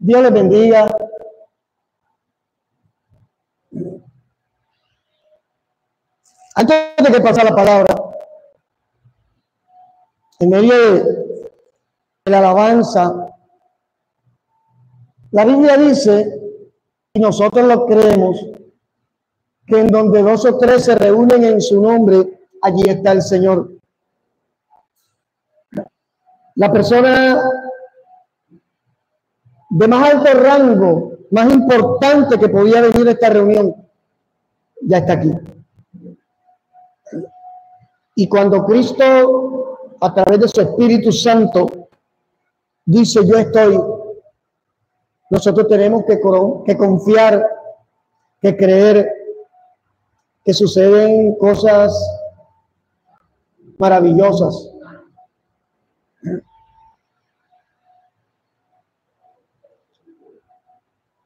Dios les bendiga. Antes de que pase la palabra, en medio de la alabanza, la Biblia dice, y nosotros lo creemos, que en donde dos o tres se reúnen en su nombre, allí está el Señor. La persona de más alto rango, más importante que podía venir a esta reunión, ya está aquí. Y cuando Cristo, a través de su Espíritu Santo, dice yo estoy, nosotros tenemos que confiar, que creer que suceden cosas maravillosas.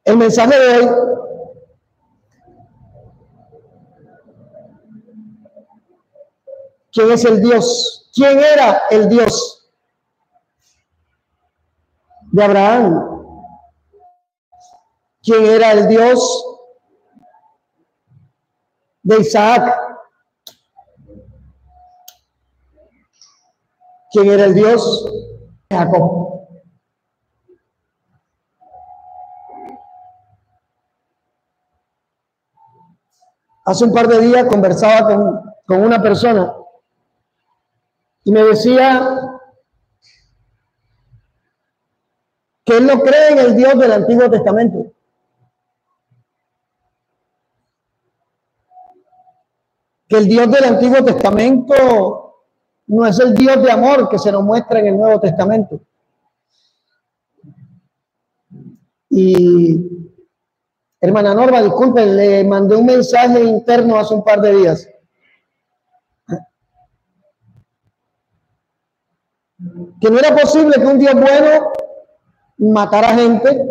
El mensaje de hoy ¿quién es el Dios? ¿Quién era el Dios de Abraham? ¿Quién era el Dios de Isaac? ¿Quién era el Dios de Jacob? Hace un par de días conversaba con una persona y me decía que él no cree en el Dios del Antiguo Testamento. Que el Dios del Antiguo Testamento no es el Dios de amor que se nos muestra en el Nuevo Testamento. Y hermana Norma, disculpen, le mandé un mensaje interno hace un par de días. Que no era posible que un Dios bueno matara gente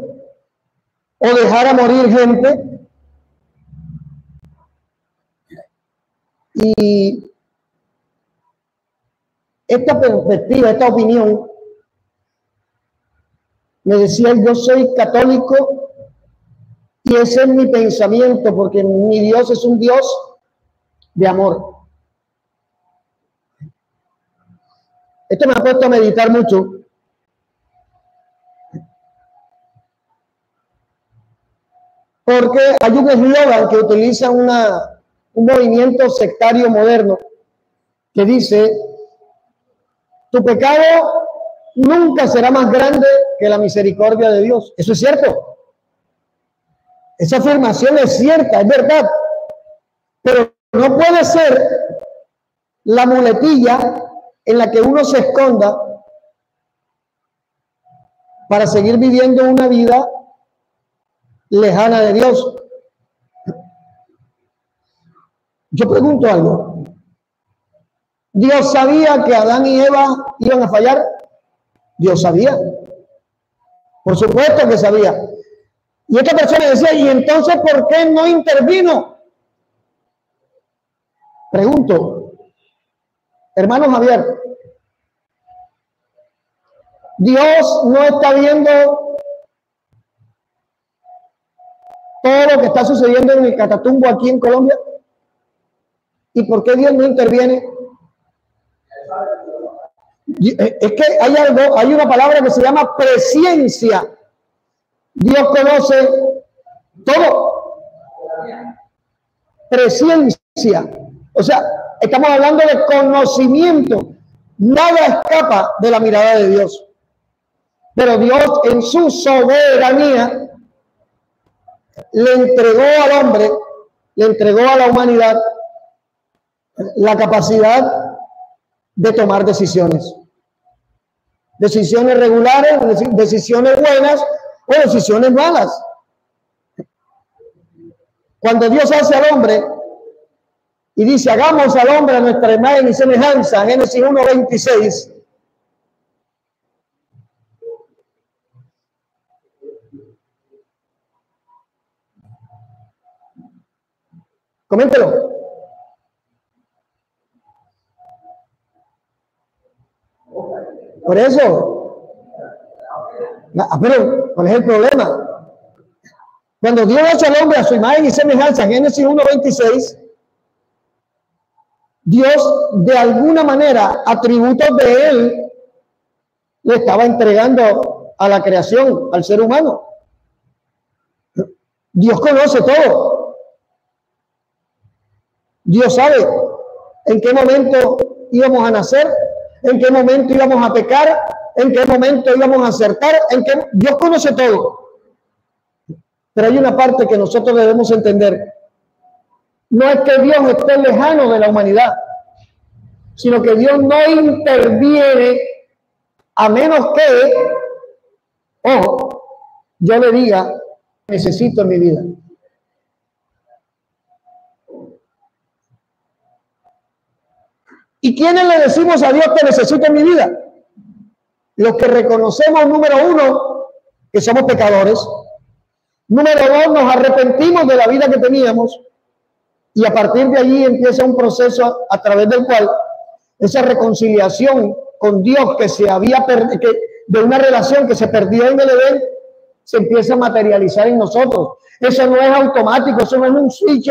o dejara morir gente. Y esta perspectiva, esta opinión, me decía, yo soy católico y ese es mi pensamiento, porque mi Dios es un Dios de amor. Esto me ha puesto a meditar mucho. Porque hay un eslogan que utiliza un movimiento sectario moderno que dice, tu pecado nunca será más grande que la misericordia de Dios. Eso es cierto. Esa afirmación es cierta, es verdad. Pero no puede ser la muletilla en la que uno se esconda para seguir viviendo una vida lejana de Dios. Yo pregunto algo. ¿Dios sabía que Adán y Eva iban a fallar? Dios sabía. Por supuesto que sabía. Y esta persona decía, ¿y entonces por qué no intervino? Pregunto, hermano Javier, Dios no está viendo todo lo que está sucediendo en el Catatumbo aquí en Colombia. ¿Y por qué Dios no interviene? Es que hay una palabra que se llama presciencia. Dios conoce todo. Presciencia. O sea, estamos hablando de conocimiento. Nada escapa de la mirada de Dios. Pero Dios en su soberanía le entregó al hombre, le entregó a la humanidad la capacidad de tomar decisiones. Decisiones regulares, decisiones buenas o decisiones malas. Cuando Dios hace al hombre y dice, hagamos al hombre a nuestra imagen y semejanza, Génesis 1:26, coméntelo. Por eso, Pero, ¿cuál es el problema? Cuando Dios hace al hombre a su imagen y semejanza, en Génesis 1:26, Dios de alguna manera, atributos de él, le estaba entregando a la creación, al ser humano. Dios conoce todo. Dios sabe en qué momento íbamos a nacer, en qué momento íbamos a pecar, en qué momento íbamos a acertar, Dios conoce todo. Pero hay una parte que nosotros debemos entender. No es que Dios esté lejano de la humanidad, sino que Dios no interviene a menos que, ojo, yo le diga, necesito en mi vida. ¿Y quiénes le decimos a Dios que necesito en mi vida? Los que reconocemos, número uno, que somos pecadores. Número dos, nos arrepentimos de la vida que teníamos. Y a partir de allí empieza un proceso a través del cual esa reconciliación con Dios que se había perdido, de una relación que se perdió en el Edén, se empieza a materializar en nosotros. Eso no es automático, eso no es un switch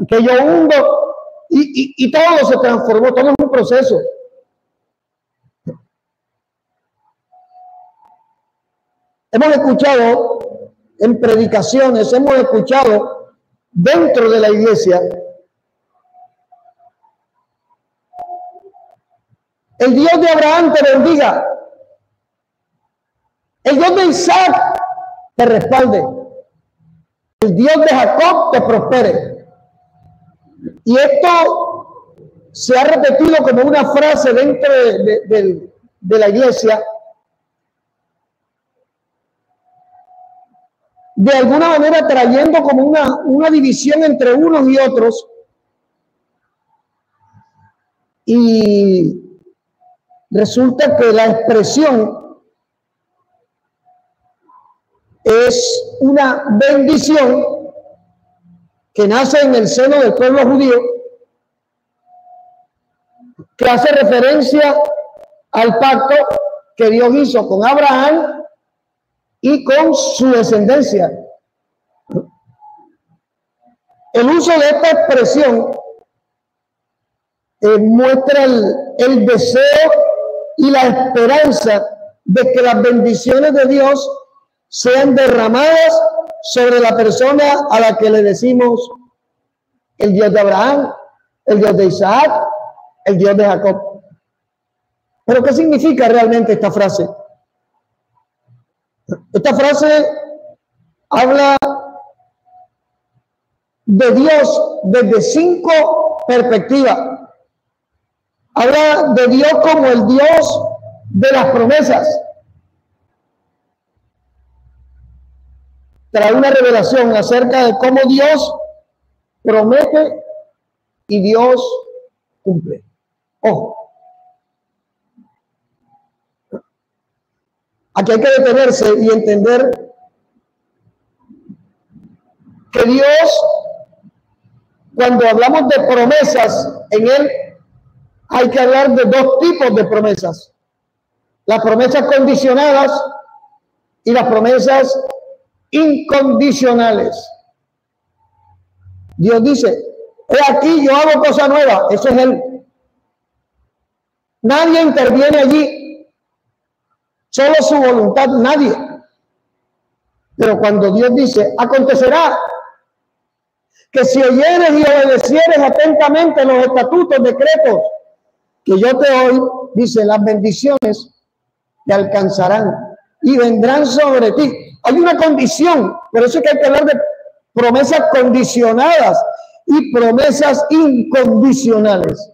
que yo hundo y todo se transformó, todo es un proceso. Hemos escuchado en predicaciones, hemos escuchado dentro de la iglesia, el Dios de Abraham te bendiga, el Dios de Isaac te respalde, el Dios de Jacob te prospere. Y esto se ha repetido como una frase dentro de la iglesia, de alguna manera trayendo como una división entre unos y otros. Y resulta que la expresión es una bendición que nace en el seno del pueblo judío, que hace referencia al pacto que Dios hizo con Abraham y con su descendencia. El uso de esta expresión muestra el deseo y la esperanza de que las bendiciones de Dios sean derramadas sobre la persona a la que le decimos el Dios de Abraham, el Dios de Isaac, el Dios de Jacob. Pero ¿qué significa realmente esta frase? Esta frase habla de Dios desde 5 perspectivas. Habla de Dios como el Dios de las promesas. Trae una revelación acerca de cómo Dios promete y Dios cumple. Ojo. Aquí hay que detenerse y entender que Dios, cuando hablamos de promesas, en Él hay que hablar de 2 tipos de promesas. Las promesas condicionadas y las promesas incondicionales. Dios dice, he aquí yo hago cosa nueva. Eso es Él. Nadie interviene allí. Solo su voluntad, nadie. Pero cuando Dios dice, acontecerá que si oyeres y obedecieres atentamente los estatutos, decretos que yo te doy, dice, las bendiciones te alcanzarán y vendrán sobre ti. Hay una condición, por eso es que hay que hablar de promesas condicionadas y promesas incondicionales.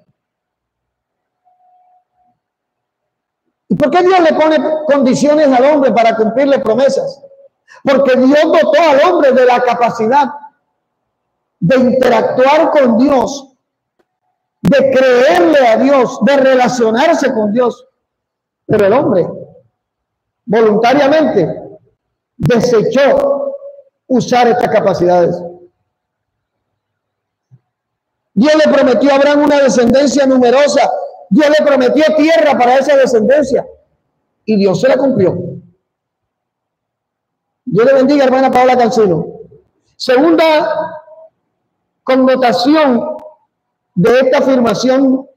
¿Y por qué Dios le pone condiciones al hombre para cumplirle promesas? Porque Dios dotó al hombre de la capacidad de interactuar con Dios, de creerle a Dios, de relacionarse con Dios. Pero el hombre voluntariamente desechó usar estas capacidades. Dios le prometió a Abraham una descendencia numerosa. Dios le prometió tierra para esa descendencia y Dios se la cumplió. Dios le bendiga, hermana Paola Cancino. Segunda connotación de esta afirmación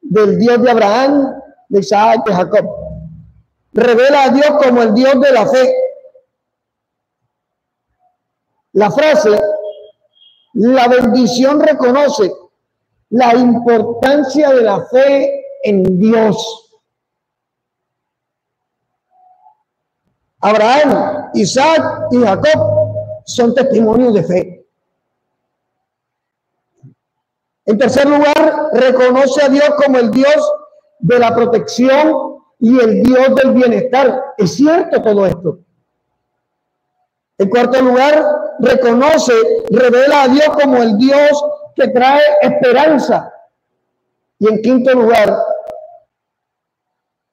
del Dios de Abraham, de Isaac y de Jacob. Revela a Dios como el Dios de la fe. La frase, la bendición reconoce la importancia de la fe en Dios. Abraham, Isaac y Jacob son testimonios de fe. En tercer lugar, reconoce a Dios como el Dios de la protección y el Dios del bienestar. Es cierto todo esto. En cuarto lugar, reconoce, revela a Dios como el Dios que trae esperanza. Y en quinto lugar,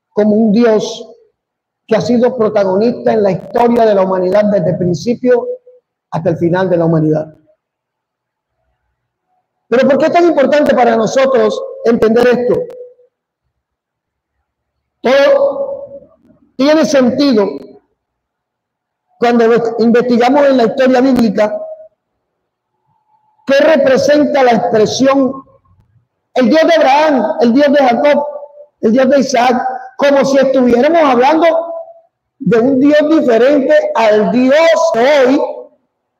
como un Dios que ha sido protagonista en la historia de la humanidad desde el principio hasta el final de la humanidad. Pero ¿por qué es tan importante para nosotros entender esto? Todo tiene sentido cuando investigamos en la historia bíblica qué representa la expresión el Dios de Abraham, el Dios de Jacob, el Dios de Isaac, como si estuviéramos hablando de un Dios diferente al Dios que hoy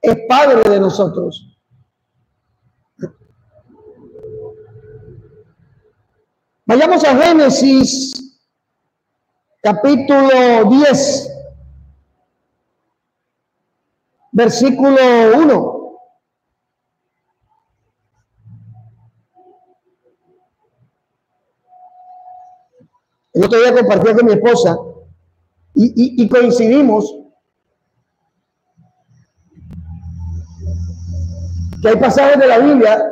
es Padre de nosotros. Vayamos a Génesis, capítulo 10, versículo 1. El otro día compartí con mi esposa y coincidimos que hay pasajes de la Biblia,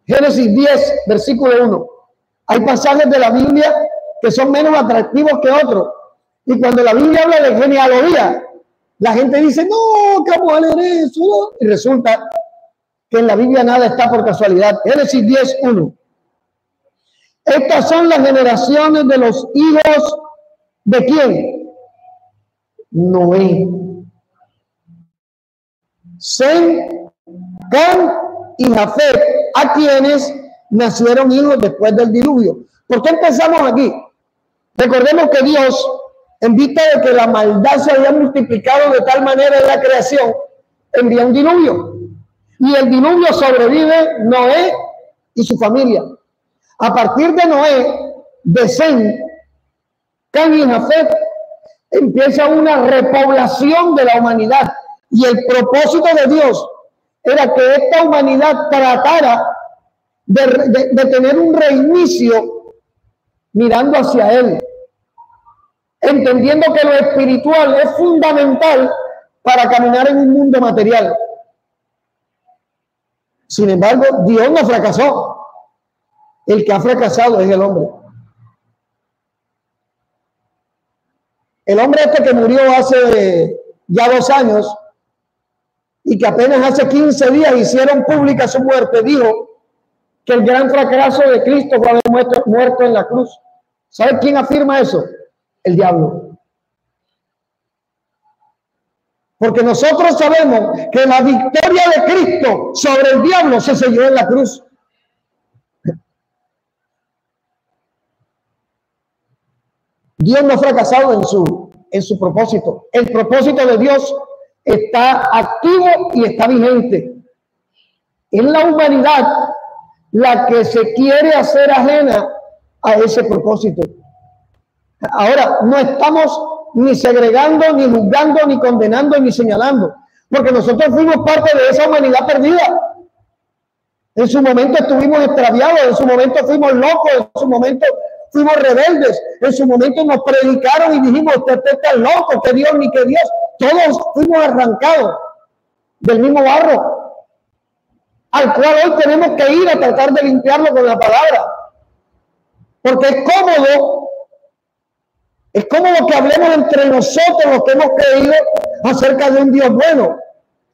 Génesis 10, versículo 1. Hay pasajes de la Biblia que son menos atractivos que otros. Y cuando la Biblia habla de genealogía, la gente dice, no, ¿cómo va a leer eso? ¿No? Y resulta que en la Biblia nada está por casualidad. Génesis 10, 1. Estas son las generaciones de los hijos ¿de quién? Noé. Sem, Cam y Jafet, a quienes nacieron hijos después del diluvio. ¿Por qué empezamos aquí? Recordemos que Dios, en vista de que la maldad se había multiplicado de tal manera en la creación, envía un diluvio. Y el diluvio sobrevive Noé y su familia. A partir de Noé, de Sem, Cam y Jafet, empieza una repoblación de la humanidad. Y el propósito de Dios era que esta humanidad tratara de tener un reinicio mirando hacia Él, entendiendo que lo espiritual es fundamental para caminar en un mundo material. Sin embargo, Dios no fracasó. El que ha fracasado es el hombre. El hombre este que murió hace ya 2 años y que apenas hace 15 días hicieron pública su muerte, dijo que el gran fracaso de Cristo fue haber muerto en la cruz. ¿Sabe quién afirma eso? El diablo. Porque nosotros sabemos que la victoria de Cristo sobre el diablo se selló en la cruz. Dios no ha fracasado en su propósito. El propósito de Dios está activo y está vigente. Es la humanidad la que se quiere hacer ajena a ese propósito. Ahora, no estamos ni segregando, ni juzgando, ni condenando, ni señalando, porque nosotros fuimos parte de esa humanidad perdida. En su momento estuvimos extraviados, en su momento fuimos locos, en su momento fuimos rebeldes, en su momento nos predicaron y dijimos, usted está loco, que Dios ni que Dios. Todos fuimos arrancados del mismo barro, al cual hoy tenemos que ir a tratar de limpiarlo con la palabra. Porque es cómodo que hablemos entre nosotros los que hemos creído acerca de un Dios bueno.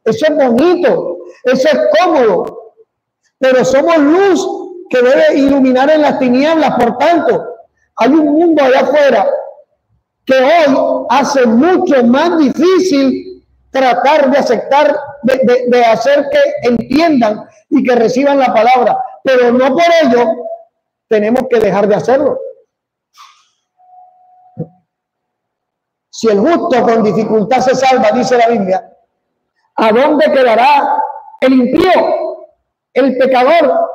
Eso es bonito, eso es cómodo, pero somos luz que debe iluminar en las tinieblas. Por tanto, hay un mundo allá afuera que hoy hace mucho más difícil tratar de aceptar, de hacer que entiendan y que reciban la palabra, pero no por ello tenemos que dejar de hacerlo. Si el justo con dificultad se salva, dice la Biblia, ¿a dónde quedará el impío, el pecador?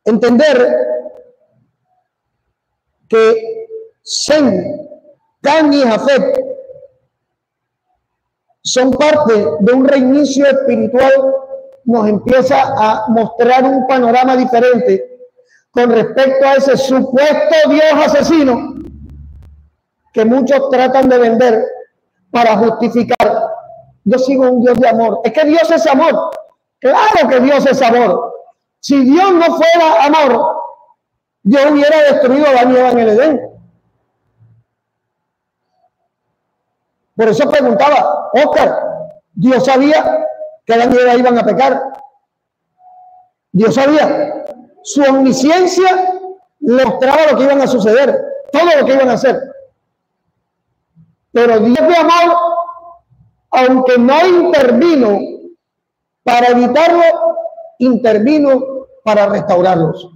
Entender que Sem, Cam y Jafet son parte de un reinicio espiritual, nos empieza a mostrar un panorama diferente con respecto a ese supuesto Dios asesino que muchos tratan de vender para justificar. Yo sigo un Dios de amor. Es que Dios es amor. Claro que Dios es amor. Si Dios no fuera amor, Dios hubiera destruido a Adán y Eva en el Edén. Por eso preguntaba, Oscar, Dios sabía que Adán y Eva iban a pecar. Dios sabía. Su omnisciencia le mostraba lo que iban a suceder, todo lo que iban a hacer. Pero Dios de amor, aunque no intervino para evitarlo, intervino para restaurarlos.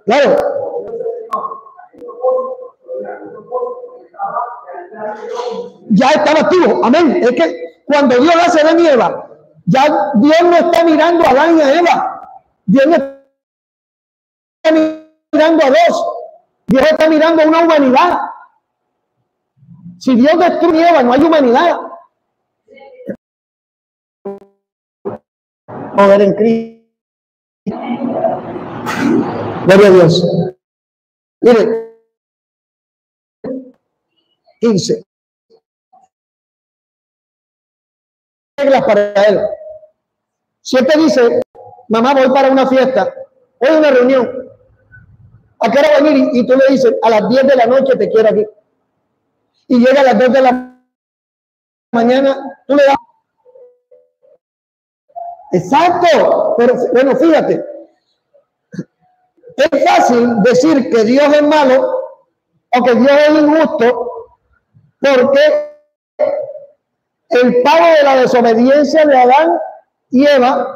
Claro. Ya estaba activo, amén. Es que cuando Dios hace Adán y Eva, ya Dios no está mirando a Adán y a Eva. Dios no está mirando a dos. Dios está mirando a una humanidad. Si Dios destruye a Eva, no hay humanidad. Poder en Cristo. Gloria a Dios. Mire, 15. Reglas para él. Si él te dice, mamá, voy para una fiesta, voy a una reunión, ¿a qué hora va a venir? Y tú le dices, a las 10 de la noche te quiero aquí. Y llega a las 2 de la mañana, tú le das. Exacto. Pero bueno, fíjate. Es fácil decir que Dios es malo o que Dios es injusto porque el pago de la desobediencia de Adán y Eva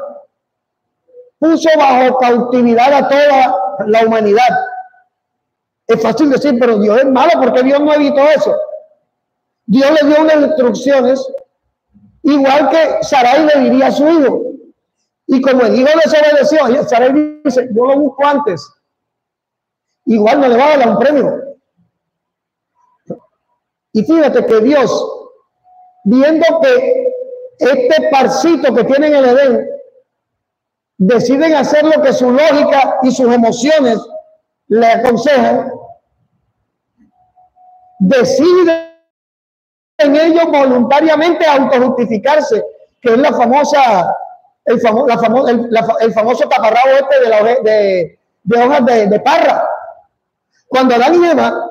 puso bajo cautividad a toda la humanidad. Es fácil decir, pero Dios es malo porque Dios no evitó eso. Dios le dio unas instrucciones, igual que Sarai le diría a su hijo. Y como el hijo desobedeció, Sarai dice, yo lo busco antes. Igual no le va a dar un premio. Y fíjate que Dios, viendo que este parcito que tiene en el Edén, deciden hacer lo que su lógica y sus emociones le aconsejan, deciden en ellos voluntariamente autojustificarse, que es la famosa, el famoso taparrabo este de hojas de parra. Cuando Adán y Eva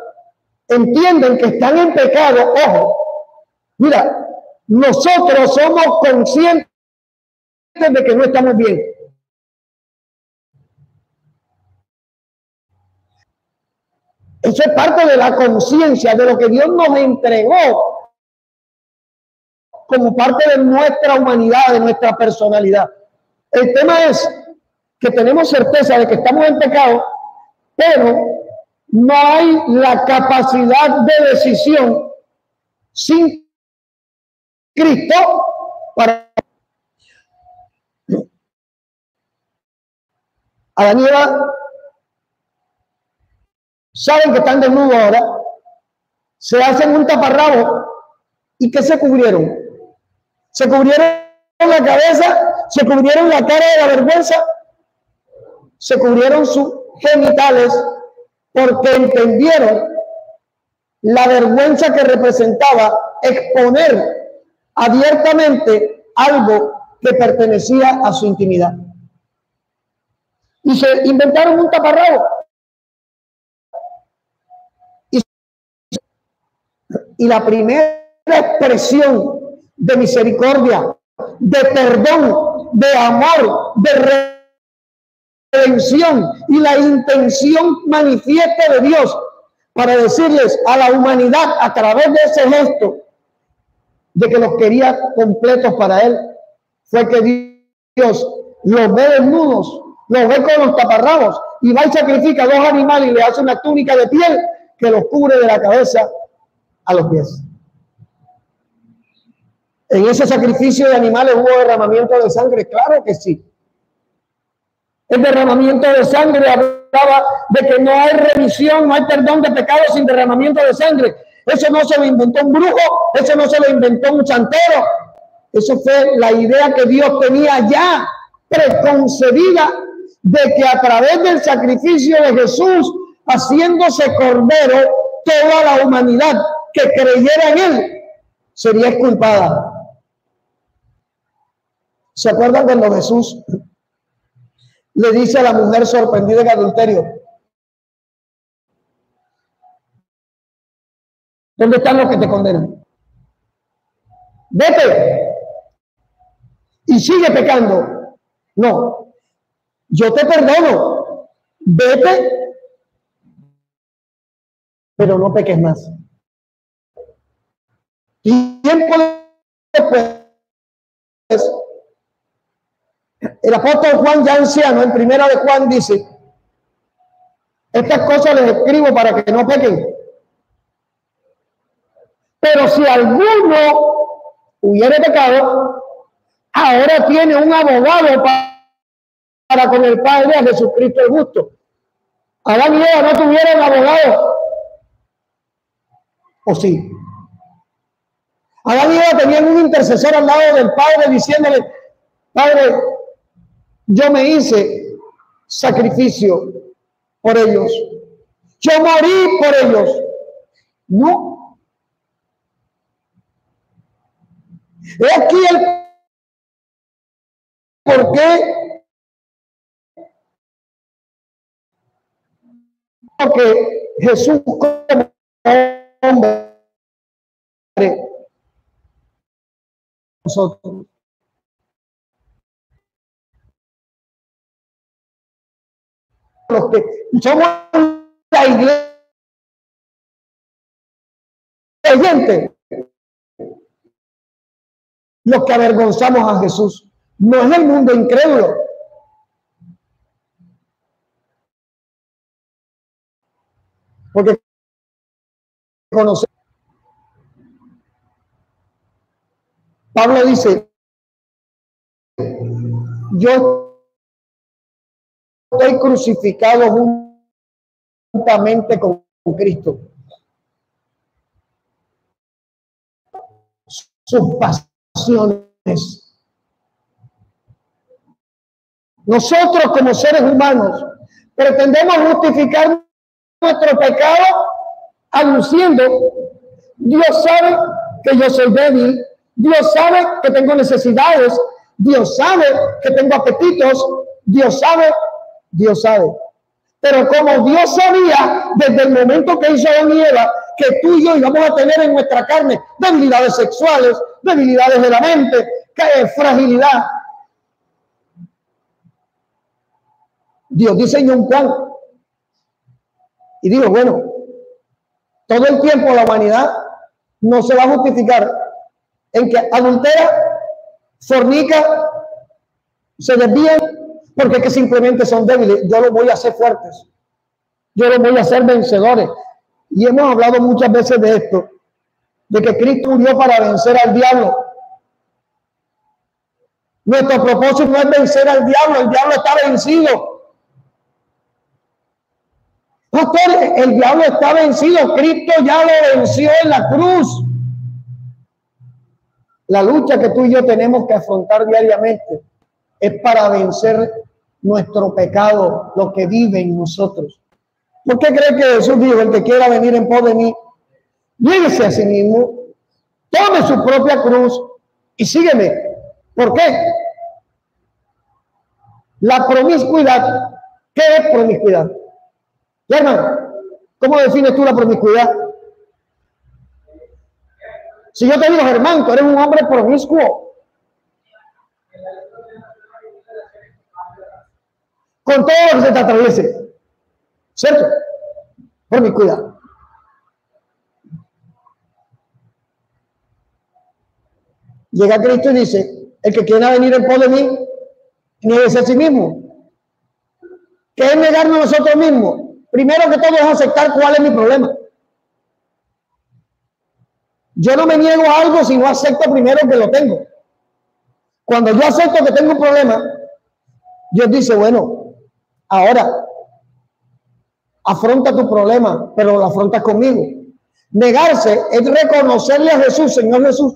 entienden que están en pecado, ojo, mira, nosotros somos conscientes de que no estamos bien. Eso es parte de la conciencia de lo que Dios nos entregó como parte de nuestra humanidad, de nuestra personalidad. El tema es que tenemos certeza de que estamos en pecado, pero no hay la capacidad de decisión sin Cristo para Adán y Eva saben que están desnudos ahora, se hacen un taparrabo y ¿qué se cubrieron? Se cubrieron la cabeza, se cubrieron la cara de la vergüenza, se cubrieron sus genitales porque entendieron la vergüenza que representaba exponer abiertamente algo que pertenecía a su intimidad. Y se inventaron un taparrabo. Y la primera expresión de misericordia, de perdón, de amor, de redención y la intención manifiesta de Dios para decirles a la humanidad a través de ese gesto de que los quería completos para Él, fue que Dios los ve desnudos, los ve con los taparrabos y va y sacrifica 2 animales y le hace una túnica de piel que los cubre de la cabeza a los pies. En ese sacrificio de animales hubo derramamiento de sangre, claro que sí. El derramamiento de sangre hablaba de que no hay remisión, no hay perdón de pecados sin derramamiento de sangre. Eso no se lo inventó un brujo, eso no se lo inventó un santero. Eso fue la idea que Dios tenía ya preconcebida de que a través del sacrificio de Jesús, haciéndose cordero, toda la humanidad que creyera en Él sería exculpada. ¿Se acuerdan cuando Jesús le dice a la mujer sorprendida en adulterio: ¿dónde están los que te condenan? Vete y sigue pecando. No, yo te perdono, vete, pero no peques más. Tiempo después, el apóstol Juan, ya anciano, en primera de Juan dice: estas cosas les escribo para que no pequen. Pero si alguno hubiere pecado, ahora tiene un abogado para con el Padre, a Jesucristo el justo. Adán y Eva no tuvieron abogado. ¿O sí? Adán y Eva tenían un intercesor al lado del Padre diciéndole: Padre, yo me hice sacrificio por ellos, yo morí por ellos. No. Es aquí el por qué. Porque Jesús como hombre, nosotros los que somos la iglesia creyente, los que avergonzamos a Jesús, no es el mundo incrédulo. Porque conocemos. Pablo dice: yo estoy crucificado juntamente con Cristo. Sus pasiones. Nosotros como seres humanos pretendemos justificar nuestro pecado aduciendo: Dios sabe que yo soy débil, Dios sabe que tengo necesidades, Dios sabe que tengo apetitos, Dios sabe. Pero como Dios sabía desde el momento que hizo a Adán y Eva que tú y yo íbamos a tener en nuestra carne debilidades sexuales, debilidades de la mente, fragilidad, Dios diseñó un plan y digo: bueno, todo el tiempo la humanidad no se va a justificar en que adultera, fornica, se desvían, porque es que simplemente son débiles. Yo los voy a hacer fuertes, yo los voy a hacer vencedores. Y hemos hablado muchas veces de esto, de que Cristo murió para vencer al diablo. Nuestro propósito no es vencer al diablo, el diablo está vencido. Pastor, el diablo está vencido, Cristo ya lo venció en la cruz. La lucha que tú y yo tenemos que afrontar diariamente es para vencer nuestro pecado, lo que vive en nosotros. ¿Por qué cree que Jesús dijo: el que quiera venir en pos de mí, niéguese a sí mismo, tome su propia cruz y sígueme? ¿Por qué? La promiscuidad. ¿Qué es promiscuidad? Hermano, ¿cómo defines tú la promiscuidad? Si yo te digo, Germán, tú eres un hombre promiscuo, con todo lo que se te atraviese, ¿cierto? Promiscuidad. Llega Cristo y dice, el que quiera venir en pos de mí, nieguese a sí mismo. ¿Qué es negarnos a nosotros mismos? Primero que todo es aceptar cuál es mi problema. Yo no me niego a algo si no acepto primero que lo tengo. Cuando yo acepto que tengo un problema, Dios dice, bueno, ahora afronta tu problema, pero lo afrontas conmigo. Negarse es reconocerle a Jesús, Señor Jesús,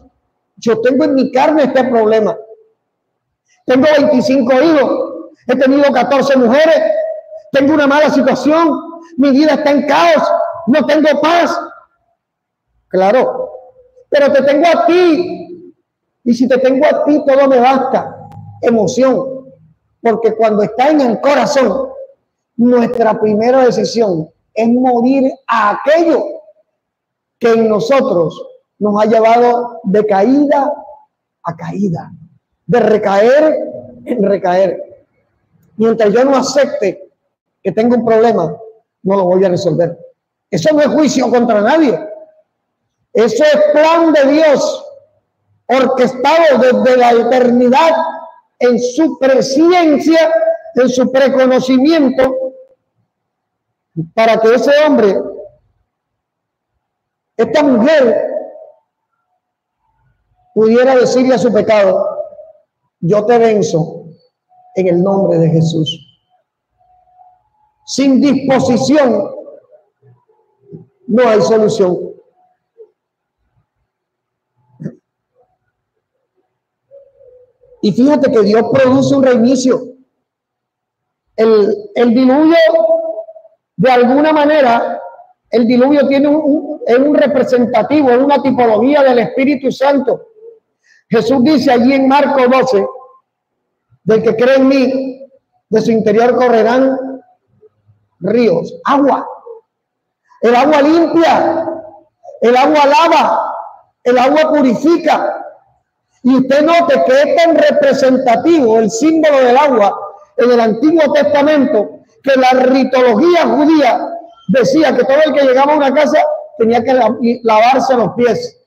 yo tengo en mi carne este problema. Tengo 25 hijos, he tenido 14 mujeres, tengo una mala situación, mi vida está en caos, no tengo paz. Claro, pero te tengo a ti, y si te tengo a ti todo me basta. Emoción, porque cuando está en el corazón, nuestra primera decisión es morir a aquello que en nosotros nos ha llevado de caída a caída, de recaer en recaer. Mientras yo no acepte que tengo un problema, no lo voy a resolver. Eso no es juicio contra nadie. Eso es plan de Dios, orquestado desde la eternidad, en su presciencia, en su preconocimiento, para que ese hombre, esta mujer, pudiera decirle a su pecado, yo te venzo en el nombre de Jesús. Sin disposición no hay solución. Y fíjate que Dios produce un reinicio. El diluvio, de alguna manera, el diluvio tiene es un representativo, es una tipología del Espíritu Santo. Jesús dice allí en Marcos 12, del que cree en mí, de su interior correrán ríos, agua. El agua limpia, el agua lava, el agua purifica. Y usted note que es tan representativo el símbolo del agua en el Antiguo Testamento, que la ritología judía decía que todo el que llegaba a una casa tenía que lavarse los pies.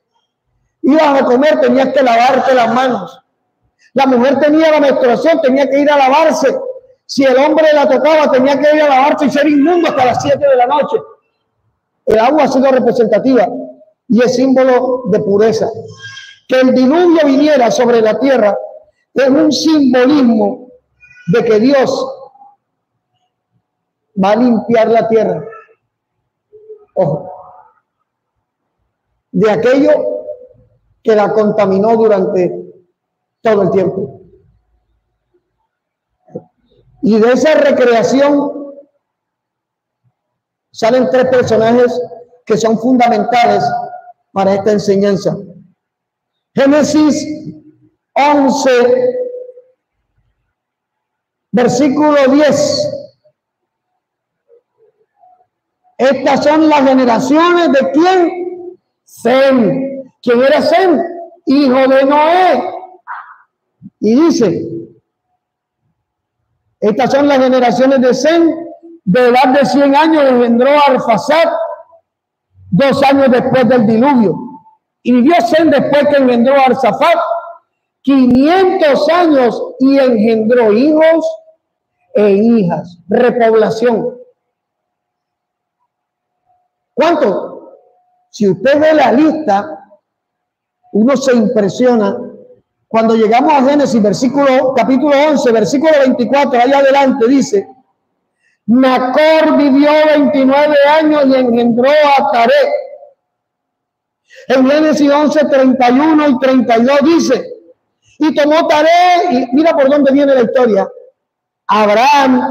Ibas a comer, tenías que lavarte las manos. La mujer tenía la menstruación, tenía que ir a lavarse. Si el hombre la tocaba, tenía que ir a lavarse y ser inmundo hasta las 7 de la noche. El agua ha sido representativa y es símbolo de pureza. Que el diluvio viniera sobre la tierra es un simbolismo de que Dios va a limpiar la tierra. Ojo, de aquello que la contaminó durante todo el tiempo. Y de esa recreación salen 3 personajes que son fundamentales para esta enseñanza. Génesis 11, versículo 10. Estas son las generaciones de ¿quién? Sem. ¿Quién era Sem? Hijo de Noé. Y dice, estas son las generaciones de Sem, de edad de 100 años engendró a Arfaxad 2 años después del diluvio. Y vivió Sem después que engendró a Arfaxad 500 años y engendró hijos e hijas. Repoblación. ¿Cuánto? Si usted ve la lista, uno se impresiona. Cuando llegamos a Génesis, capítulo 11, versículo 24, ahí adelante dice, Nacor vivió 29 años y engendró a Taré. En Génesis 11, 31 y 32 dice, y tomó Taré, y mira por dónde viene la historia, Abraham,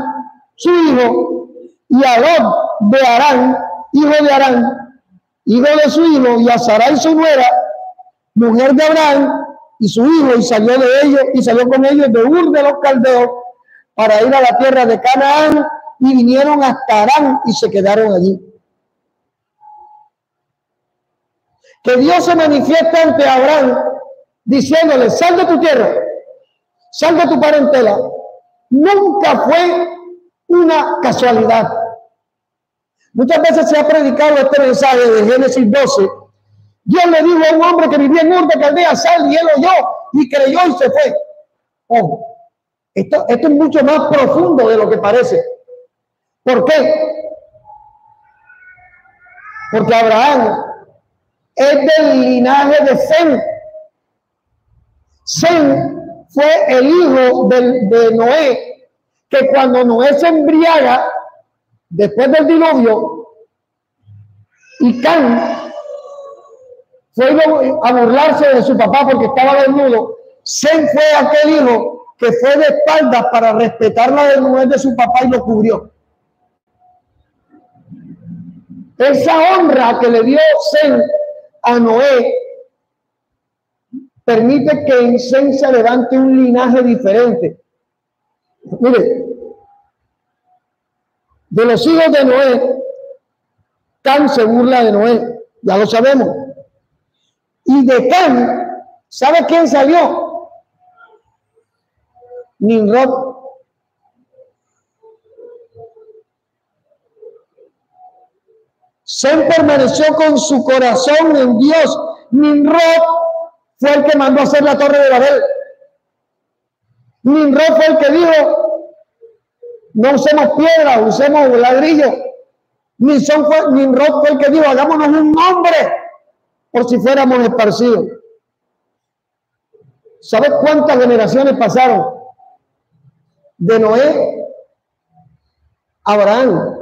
su hijo, y a Lot de Arán, hijo de Arán, hijo de su hijo, y a Sarai su nuera, mujer de Abraham, y su hijo, y salió con ellos de Ur de los Caldeos para ir a la tierra de Canaán, y vinieron hasta Arán y se quedaron allí. que Dios se manifiesta ante Abraham diciéndole, sal de tu tierra, sal de tu parentela, nunca fue una casualidad. Muchas veces se ha predicado este mensaje de Génesis 12. Dios le dijo a un hombre que vivía en Ur de Caldea, sal, y él oyó y creyó y se fue. Ojo, esto es mucho más profundo de lo que parece. ¿Por qué? Porque Abraham es del linaje de Sem. Sem fue el hijo de Noé, que cuando Noé se embriaga, después del diluvio, y Cam fue a burlarse de su papá porque estaba desnudo, Sem fue aquel hijo que fue de espaldas para respetar la desnudez de su papá y lo cubrió. Esa honra que le dio Sem a Noé permite que en Sem se levante un linaje diferente. Mire, de los hijos de Noé, Cam se burla de Noé, ya lo sabemos. Y de Cam, ¿sabe quién salió? Nimrod. Sem permaneció con su corazón en Dios. Nimrod fue el que mandó a hacer la torre de Babel. Nimrod fue el que dijo, no usemos piedra, usemos ladrillo. Nimrod fue el que dijo, hagámonos un nombre por si fuéramos esparcidos. ¿Sabes cuántas generaciones pasaron? De Noé a Abraham.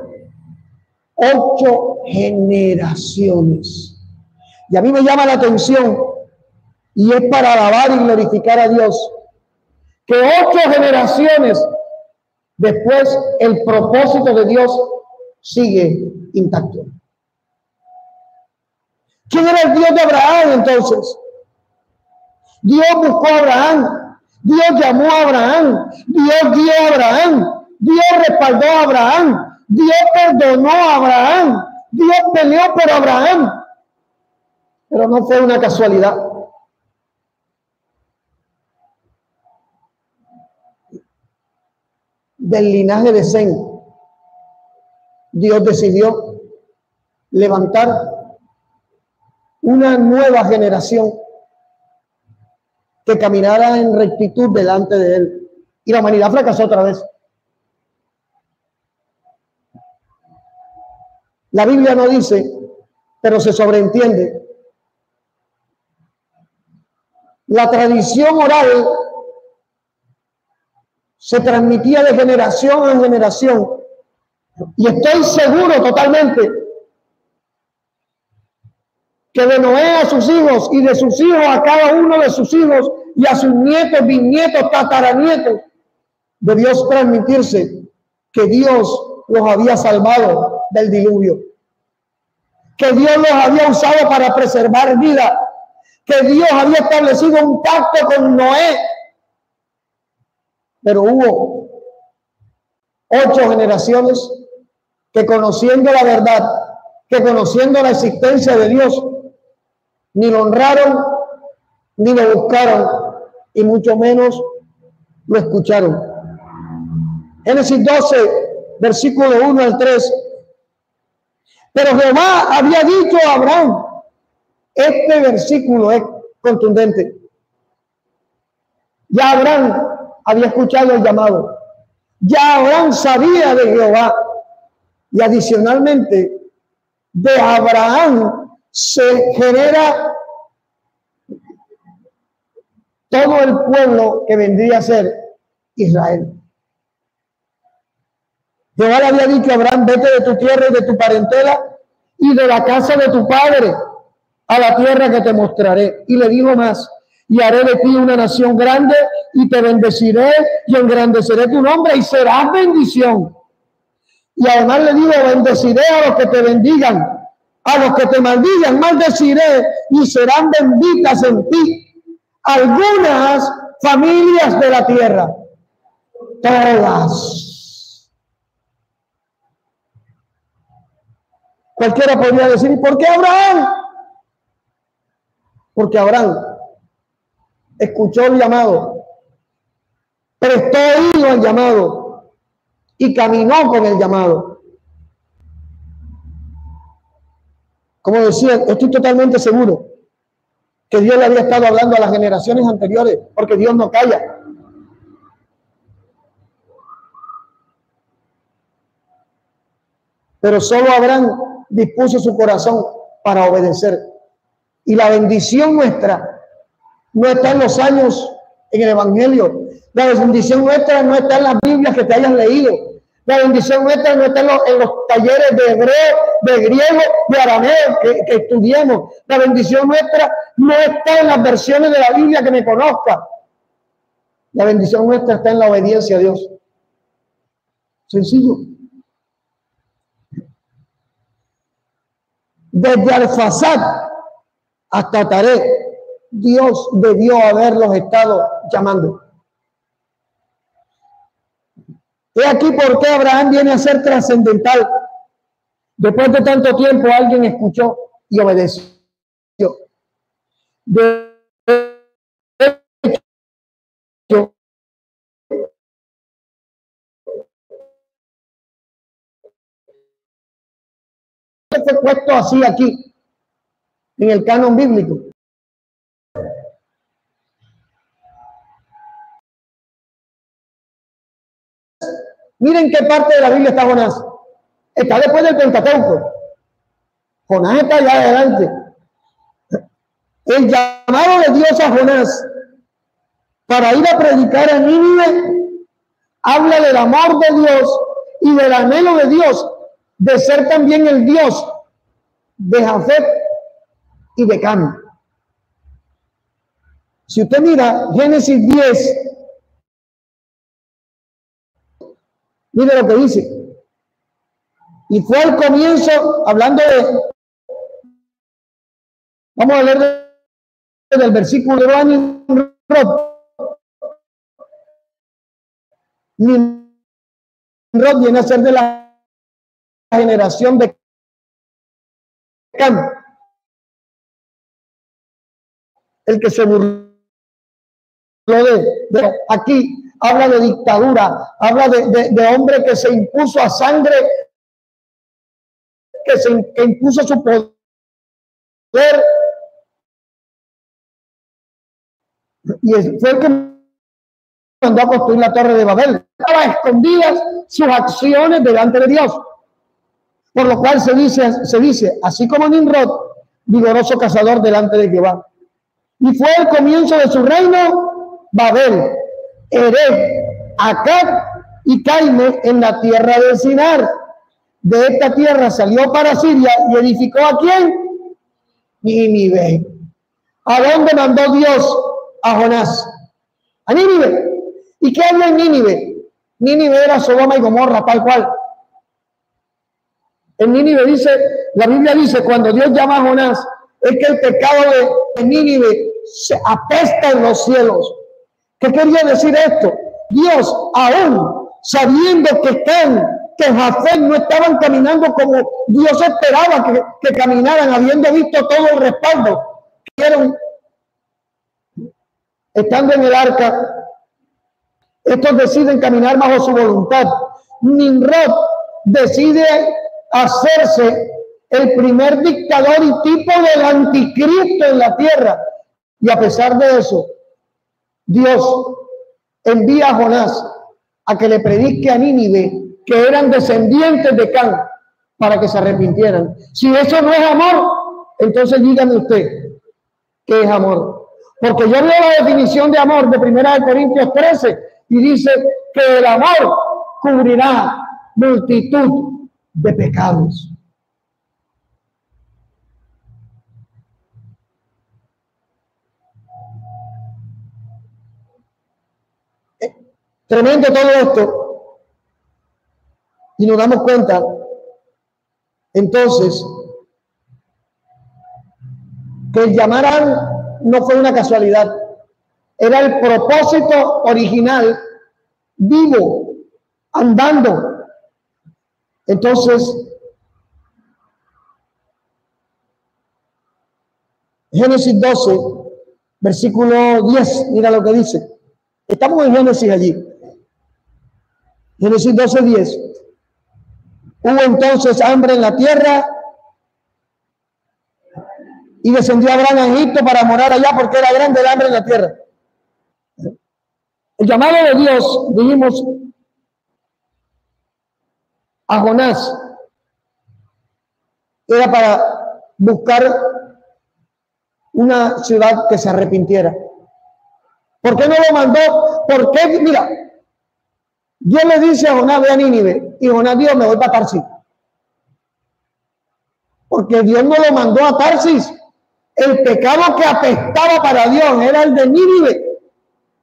8 generaciones. Y a mí me llama la atención, y es para alabar y glorificar a Dios, que 8 generaciones después el propósito de Dios sigue intacto. ¿Quién era el Dios de Abraham entonces? Dios buscó a Abraham, Dios llamó a Abraham, Dios guió a Abraham, Dios respaldó a Abraham, Dios perdonó a Abraham, Dios peleó por Abraham. Pero no fue una casualidad. Del linaje de Sem, Dios decidió levantar una nueva generación que caminara en rectitud delante de él. Y la humanidad fracasó otra vez. La Biblia no dice, pero se sobreentiende. La tradición oral se transmitía de generación en generación. Y estoy seguro totalmente que de Noé a sus hijos y de sus hijos a cada uno de sus hijos y a sus nietos, bisnietos, tataranietos, debió transmitirse que Dios los había salvado del diluvio, que Dios los había usado para preservar vida, que Dios había establecido un pacto con Noé. Pero hubo 8 generaciones que, conociendo la verdad, que conociendo la existencia de Dios, ni lo honraron, ni lo buscaron, y mucho menos lo escucharon. Génesis 12, versículo 1 al 3. Pero Jehová había dicho a Abraham, este versículo es contundente. Ya Abraham había escuchado el llamado. Ya Abraham sabía de Jehová. Y adicionalmente, de Abraham se genera todo el pueblo que vendría a ser Israel. Jehová le había dicho a Abraham, vete de tu tierra y de tu parentela y de la casa de tu padre a la tierra que te mostraré. Y le dijo más, y haré de ti una nación grande y te bendeciré y engrandeceré tu nombre y serás bendición. Y además le digo, bendeciré a los que te bendigan, a los que te maldigan, maldeciré y serán benditas en ti algunas familias de la tierra. Todas. Cualquiera podría decir, ¿y por qué Abraham? Porque Abraham escuchó el llamado, prestó oído al llamado y caminó con el llamado. Como decía, estoy totalmente seguro que Dios le había estado hablando a las generaciones anteriores, porque Dios no calla. Pero solo Abraham dispuso su corazón para obedecer. Y la bendición nuestra no está en los años en el Evangelio. La bendición nuestra no está en las Biblias que te hayas leído. La bendición nuestra no está en los talleres de hebreo, de griego, de arameo que estudiemos. La bendición nuestra no está en las versiones de la Biblia que me conozca. La bendición nuestra está en la obediencia a Dios. Sencillo. Desde Arfasad hasta Taré, Dios debió haberlos estado llamando. He aquí por qué Abraham viene a ser trascendental. Después de tanto tiempo, alguien escuchó y obedeció. De hecho, fue puesto así aquí, en el canon bíblico. Miren qué parte de la Biblia está Jonás. Está después del Pentateuco. Jonás está allá adelante. El llamado de Dios a Jonás para ir a predicar a Nínive habla del amor de Dios y del anhelo de Dios de ser también el Dios de Jafet y de Cam. Si usted mira Génesis 10, mire lo que dice. Y fue al comienzo, hablando de, vamos a leer del versículo de Nimrod. Nimrod viene a ser de la generación de Cam, el que se burló de aquí. Habla de dictadura, habla de hombre que se impuso a sangre, que impuso su poder. Y fue el que mandó a construir la Torre de Babel. Estaba escondidas sus acciones delante de Dios. Por lo cual se dice, así como Nimrod, vigoroso cazador delante de Jehová. Y fue el comienzo de su reino Babel, Erech, Acab y Caime en la tierra de Sinar. De esta tierra salió para Siria y edificó ¿a quién? Nínive. ¿A dónde mandó Dios a Jonás? A Nínive. ¿Y qué habla en Nínive? Nínive era Sodoma y Gomorra, tal cual. En Nínive dice, la Biblia dice, cuando Dios llama a Jonás, es que el pecado de Nínive se apesta en los cielos. ¿Qué quería decir esto? Dios, aún sabiendo que Jafet no estaban caminando como Dios esperaba que caminaran, habiendo visto todo el respaldo que eran, estando en el arca, estos deciden caminar bajo su voluntad. Nimrod decide hacerse el primer dictador y tipo del anticristo en la tierra. Y a pesar de eso, Dios envía a Jonás a que le predique a Nínive, que eran descendientes de Cam, para que se arrepintieran. Si eso no es amor, entonces dígame usted, ¿qué es amor? Porque yo veo la definición de amor de 1 Corintios 13 y dice que el amor cubrirá multitud de pecados. Tremendo todo esto. Y nos damos cuenta, entonces, que el llamar a no fue una casualidad. Era el propósito original, vivo, andando. Entonces, Génesis 12, versículo 10, mira lo que dice. Estamos en Génesis allí. Génesis 12, 10. Hubo entonces hambre en la tierra y descendió Abraham a Egipto para morar allá porque era grande el hambre en la tierra. El llamado de Dios, dijimos, a Jonás era para buscar una ciudad que se arrepintiera. ¿Por qué no lo mandó? ¿Por qué? Mira, Dios le dice a Jonás, ve a Nínive, y Jonás dijo, me voy para Tarsis. Porque Dios no lo mandó a Tarsis. El pecado que apestaba para Dios era el de Nínive,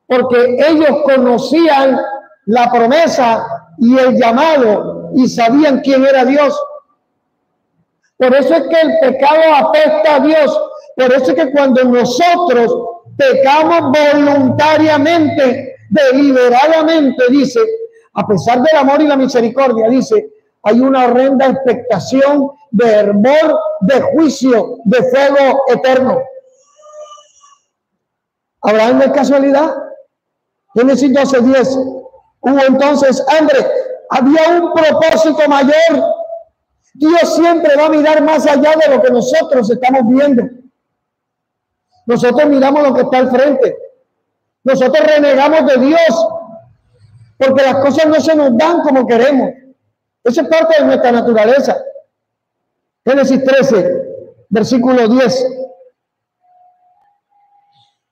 porque ellos conocían la promesa y el llamado y sabían quién era Dios. Por eso es que el pecado apesta a Dios. Por eso es que cuando nosotros pecamos voluntariamente, deliberadamente, dice, a pesar del amor y la misericordia, dice, hay una horrenda expectación de hervor, de juicio, de fuego eterno. ¿Abraham no es casualidad? Génesis 12:10. Hubo entonces hambre. Había un propósito mayor. Dios siempre va a mirar más allá de lo que nosotros estamos viendo. Nosotros miramos lo que está al frente. Nosotros renegamos de Dios porque las cosas no se nos dan como queremos. Eso es parte de nuestra naturaleza. Génesis 13, versículo 10.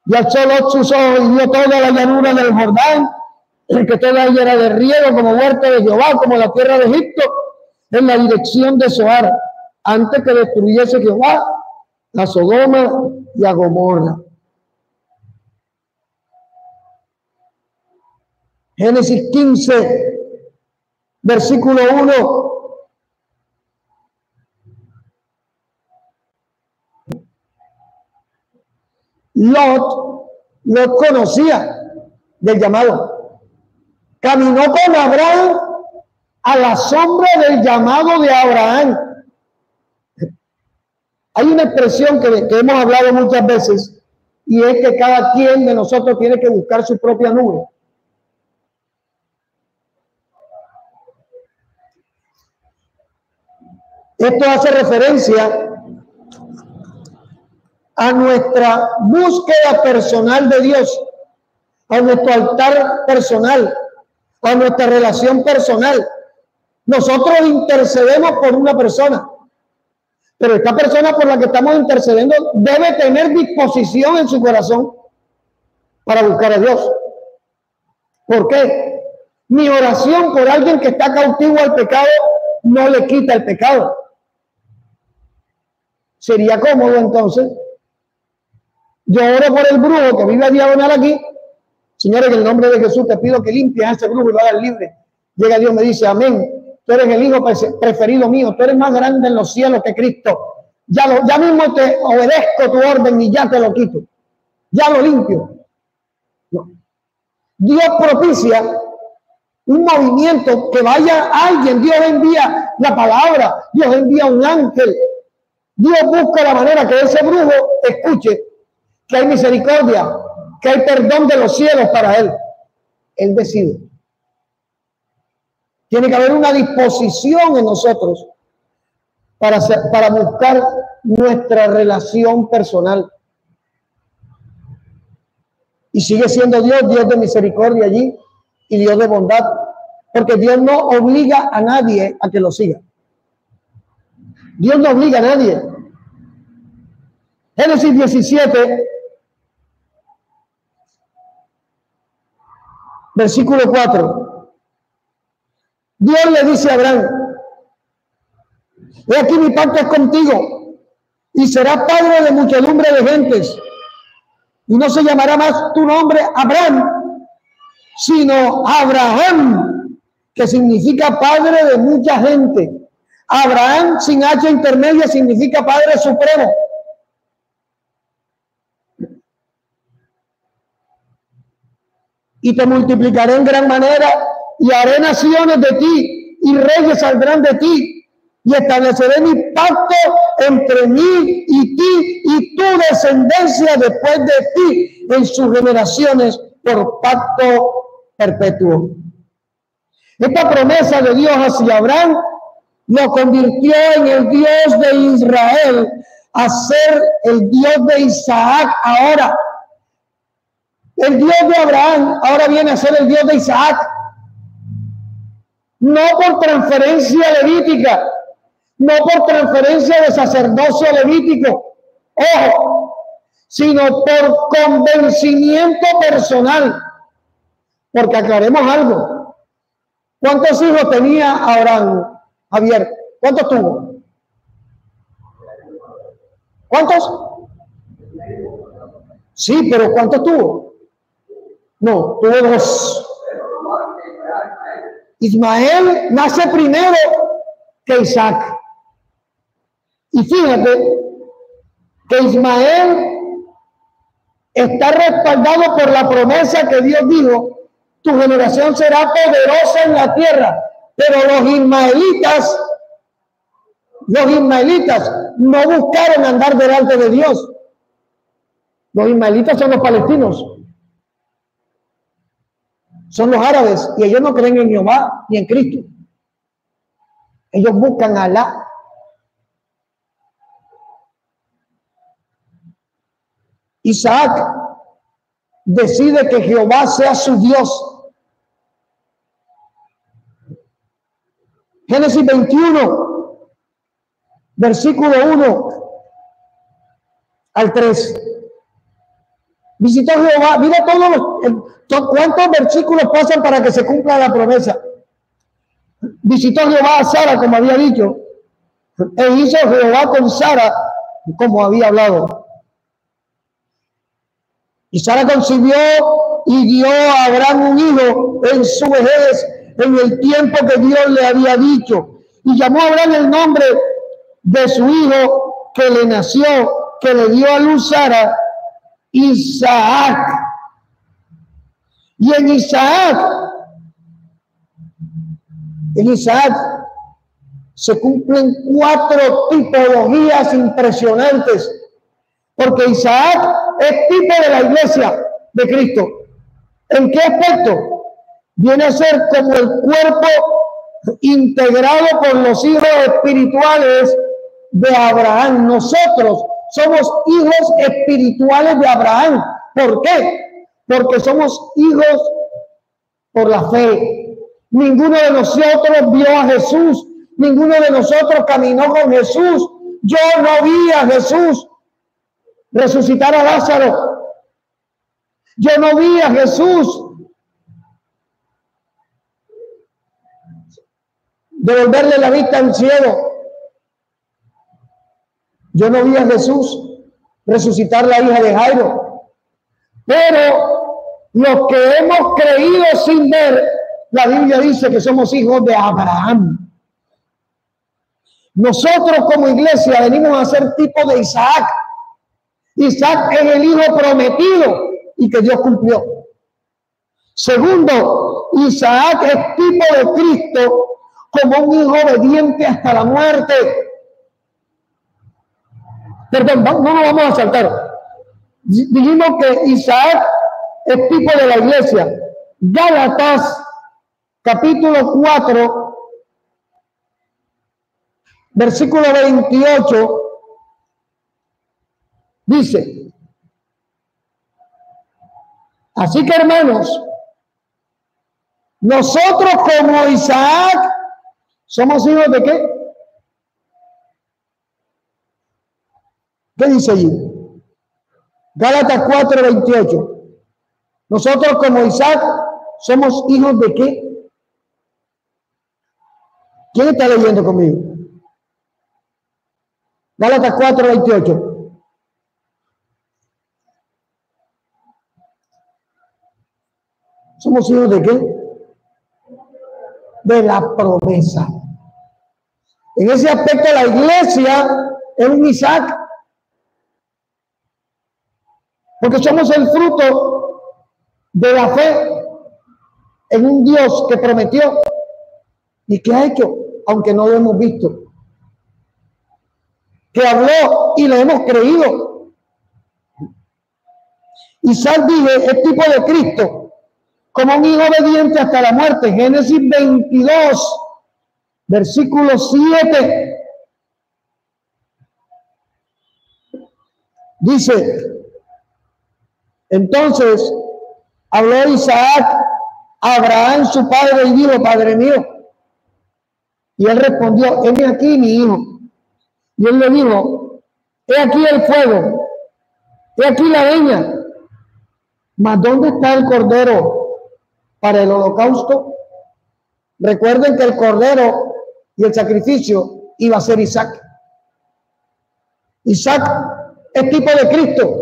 Y alzó Lot sus ojos y vio toda la llanura del Jordán, que toda ella era de riego, como huerto de Jehová, como la tierra de Egipto, en la dirección de Zoar, antes que destruyese Jehová a Sodoma y a Gomorra. Génesis 15, versículo 1. Lot conocía del llamado. Caminó con Abraham a la sombra del llamado de Abraham. Hay una expresión que hemos hablado muchas veces y es que cada quien de nosotros tiene que buscar su propia nube. Esto hace referencia a nuestra búsqueda personal de Dios, a nuestro altar personal, a nuestra relación personal. Nosotros intercedemos por una persona, pero esta persona por la que estamos intercediendo debe tener disposición en su corazón para buscar a Dios. ¿Por qué? Mi oración por alguien que está cautivo al pecado no le quita el pecado. Sería cómodo entonces. Yo oro por el brujo que vive a diagonal aquí. Señores, en el nombre de Jesús te pido que limpies a ese brujo y lo hagas libre. Llega Dios, me dice, amén. Tú eres el hijo preferido mío. Tú eres más grande en los cielos que Cristo. Ya mismo te obedezco tu orden y ya te lo quito. Ya lo limpio. No. Dios propicia un movimiento que vaya alguien. Dios envía la palabra. Dios envía un ángel. Dios busca la manera que ese brujo escuche que hay misericordia, que hay perdón de los cielos para él. Él decide. Tiene que haber una disposición en nosotros para buscar nuestra relación personal. Y sigue siendo Dios de misericordia allí y Dios de bondad, porque Dios no obliga a nadie a que lo siga. Dios no obliga a nadie. Génesis 17, versículo 4. Dios le dice a Abraham, he aquí mi pacto es contigo y serás padre de muchedumbre de gentes y no se llamará más tu nombre Abraham, sino Abraham, que significa padre de mucha gente. Abraham sin H intermedia significa Padre Supremo. Y te multiplicaré en gran manera y haré naciones de ti y reyes saldrán de ti. y estableceré mi pacto entre mí y ti y tu descendencia después de ti en sus generaciones por pacto perpetuo. Esta promesa de Dios hacia Abraham lo convirtió en el Dios de Israel a ser el Dios de Isaac ahora. El Dios de Abraham ahora viene a ser el Dios de Isaac. No por transferencia levítica, no por transferencia de sacerdocio levítico, ojo, sino por convencimiento personal. Porque aclaremos algo. ¿Cuántos hijos tenía Abraham, Javier? ¿Cuántos tuvo? ¿Cuántos? Sí, pero ¿cuántos tuvo? No, tuvo 2. Ismael nace primero que Isaac. Y fíjate que Ismael está respaldado por la promesa que Dios dijo: tu generación será poderosa en la tierra. Pero los ismaelitas no buscaron andar delante de Dios. Los ismaelitas son los palestinos, son los árabes, y ellos no creen en Jehová ni en Cristo. Ellos buscan a Alá. Isaac decide que Jehová sea su Dios. Génesis 21, versículo 1 al 3. Visitó Jehová. Mira cuántos versículos pasan para que se cumpla la promesa. Visitó Jehová a Sara, como había dicho, e hizo Jehová con Sara como había hablado. Y Sara concibió y dio a Abraham un hijo en su vejez, en el tiempo que Dios le había dicho. Y llamó a Abraham el nombre de su hijo que le nació, que le dio a luz Sara, Isaac. Y en Isaac se cumplen 4 tipologías impresionantes, porque Isaac es tipo de la iglesia de Cristo. ¿En qué aspecto? Viene a ser como el cuerpo integrado por los hijos espirituales de Abraham. Nosotros somos hijos espirituales de Abraham. ¿Por qué? Porque somos hijos por la fe. Ninguno de nosotros vio a Jesús. Ninguno de nosotros caminó con Jesús. Yo no vi a Jesús resucitar a Lázaro. Yo no vi a Jesús devolverle la vista al cielo. Yo no vi a Jesús resucitar la hija de Jairo. Pero los que hemos creído sin ver, la Biblia dice que somos hijos de Abraham. Nosotros como iglesia venimos a ser tipo de Isaac. Isaac es el hijo prometido y que Dios cumplió. Segundo, Isaac es tipo de Cristo como un hijo obediente hasta la muerte. Perdón, no nos vamos a saltar. Dijimos que Isaac es tipo de la iglesia. Gálatas, capítulo 4, versículo 28, dice: así que, hermanos, nosotros como Isaac somos hijos de ¿qué? ¿Qué dice allí? Gálatas 4, 28. Nosotros como Isaac somos hijos de ¿qué? ¿Quién está leyendo conmigo? Gálatas 4, 28. ¿Somos hijos de qué? De la promesa. En ese aspecto la iglesia es un Isaac, porque somos el fruto de la fe en un Dios que prometió y que ha hecho, aunque no lo hemos visto. que habló y lo hemos creído. Isaac dice, es tipo de Cristo, como un hijo obediente hasta la muerte. Génesis 22, versículo 7. Dice, entonces habló Isaac a Abraham su padre y dijo, Padre mío. Y él respondió, heme aquí mi hijo. Y él le dijo, he aquí el fuego, he aquí la leña, mas ¿dónde está el cordero para el holocausto? Recuerden que el cordero y el sacrificio iba a ser Isaac. Isaac es tipo de Cristo,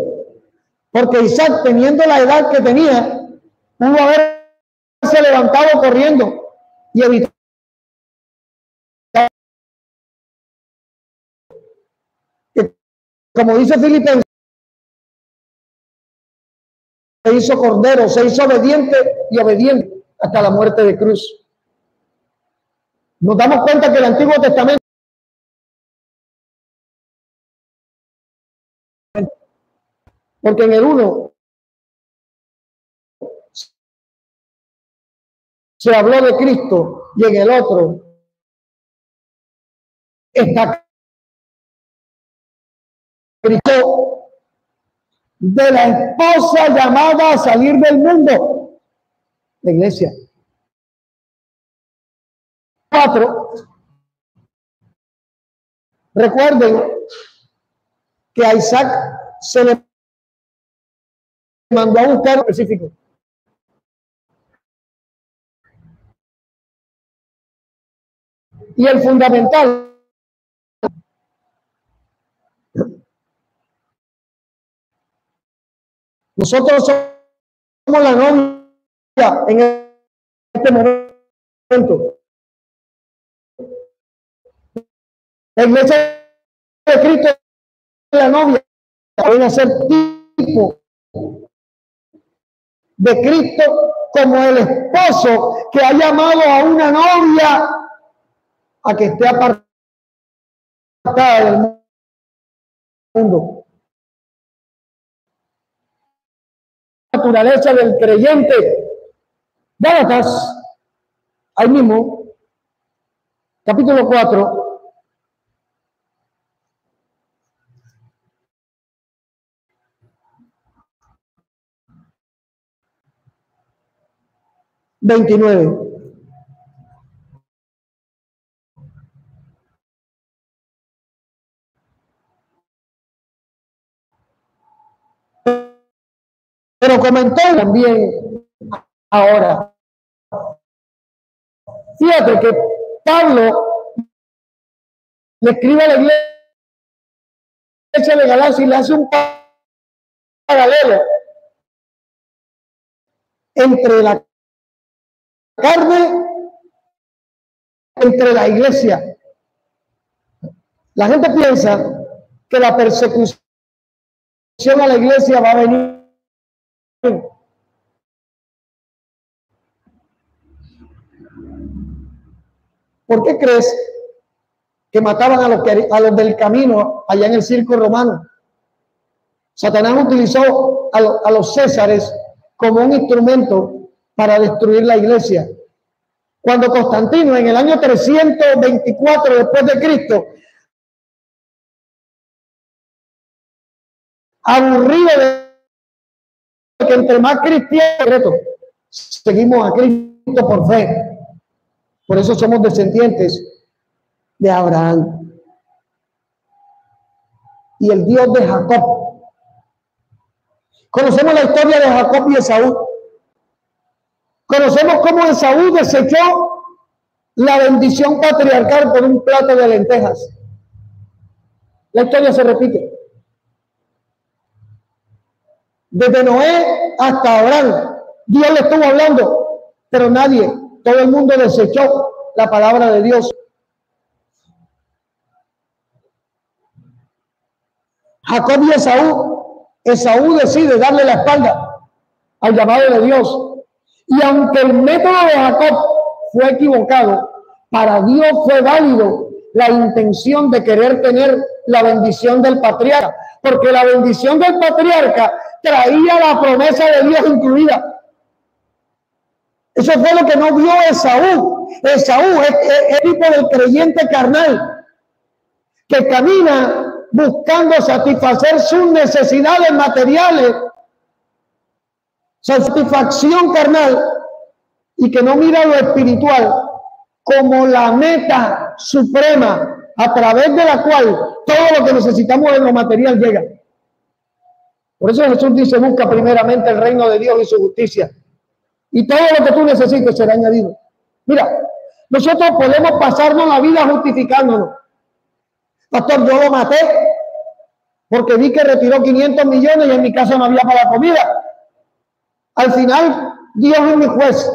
porque Isaac, teniendo la edad que tenía, pudo haberse levantado corriendo y evitar, como dice Filipenses, se hizo cordero, se hizo obediente y obediente hasta la muerte de cruz. Nos damos cuenta que el Antiguo Testamento, porque en el uno se habló de Cristo y en el otro está Cristo de la esposa llamada a salir del mundo, la iglesia. 4. Recuerden que a Isaac se le mandó a buscar específico. Y el fundamental, nosotros somos la novia en este momento. La iglesia de Cristo es la novia. Pueden ser tipo de Cristo como el esposo que ha llamado a una novia a que esté apartada del mundo. La naturaleza del creyente. Gálatas, ahí mismo, capítulo 4. Pero comentó también ahora. Fíjate que Pablo le escribe a la iglesia de Galacia y le hace un paralelo entre la carne, entre la iglesia. La gente piensa que la persecución a la iglesia va a venir. ¿Por qué crees que mataban a los del camino allá en el circo romano? Satanás utilizó a los césares como un instrumento para destruir la iglesia. Cuando Constantino, en el año 324 después de Cristo, aburrido de que entre más cristianos seguimos a Cristo por fe. Por eso somos descendientes de Abraham. Y el Dios de Jacob. Conocemos la historia de Jacob y Esaú. Conocemos cómo Esaú desechó la bendición patriarcal por un plato de lentejas. La historia se repite. Desde Noé hasta Abraham, Dios le estuvo hablando, pero nadie, todo el mundo desechó la palabra de Dios. Jacob y Esaú decide darle la espalda al llamado de Dios. Y aunque el método de Jacob fue equivocado, para Dios fue válido la intención de querer tener la bendición del patriarca, porque la bendición del patriarca traía la promesa de Dios incluida. Eso fue lo que no vio Esaú. Esaú es tipo del creyente carnal que camina buscando satisfacer sus necesidades materiales, satisfacción carnal, y que no mira lo espiritual como la meta suprema a través de la cual todo lo que necesitamos en lo material llega. Por eso Jesús dice: busca primeramente el reino de Dios y su justicia, y todo lo que tú necesites será añadido. Mira, nosotros podemos pasarnos la vida justificándonos. Pastor, yo lo maté porque vi que retiró 500 millones y en mi casa no había para la comida. Al final, Dios es mi juez.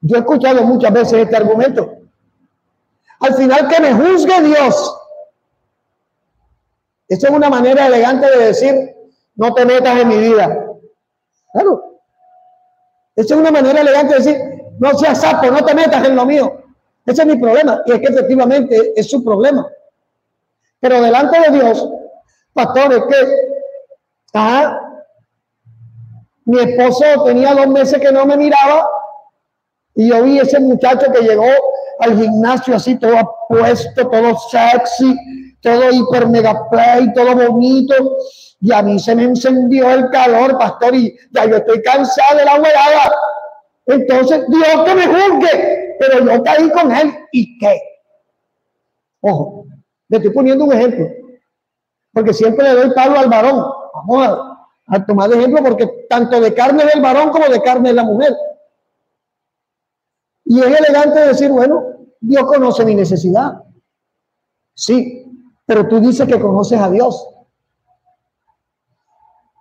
Yo he escuchado muchas veces este argumento. Al final, que me juzgue Dios. Esa es una manera elegante de decir: no te metas en mi vida. Claro. Esa es una manera elegante de decir: no seas sapo, no te metas en lo mío. Ese es mi problema. Y es que efectivamente es su problema. Pero delante de Dios, pastor, es que mi esposo tenía 2 meses que no me miraba, y yo vi ese muchacho que llegó al gimnasio así, todo apuesto, todo sexy, todo hiper mega play, todo bonito, y a mí se me encendió el calor, pastor, y ya yo estoy cansado de la huevada. Entonces, Dios que me juzgue, pero yo caí con él, ¿y qué? Ojo, le estoy poniendo un ejemplo, porque siempre le doy palo al varón. Vamos a tomar de ejemplo, porque tanto de carne es el varón como de carne es la mujer. Y es elegante decir: bueno, Dios conoce mi necesidad. Sí, pero tú dices que conoces a Dios.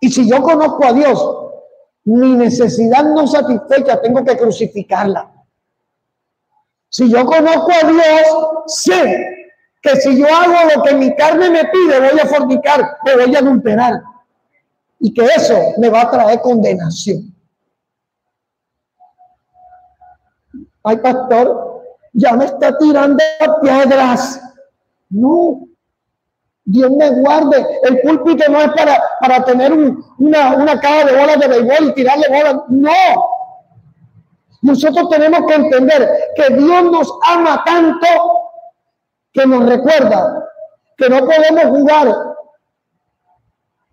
Y si yo conozco a Dios, mi necesidad no satisfecha, tengo que crucificarla. Si yo conozco a Dios, sé que si yo hago lo que mi carne me pide, voy a fornicar, me voy a adulterar. Y que eso me va a traer condenación. Ay, pastor, ya me está tirando piedras. No, Dios me guarde. El púlpito no es para tener una caja de bolas de béisbol y tirarle bolas. No. Nosotros tenemos que entender que Dios nos ama tanto que nos recuerda que no podemos jugar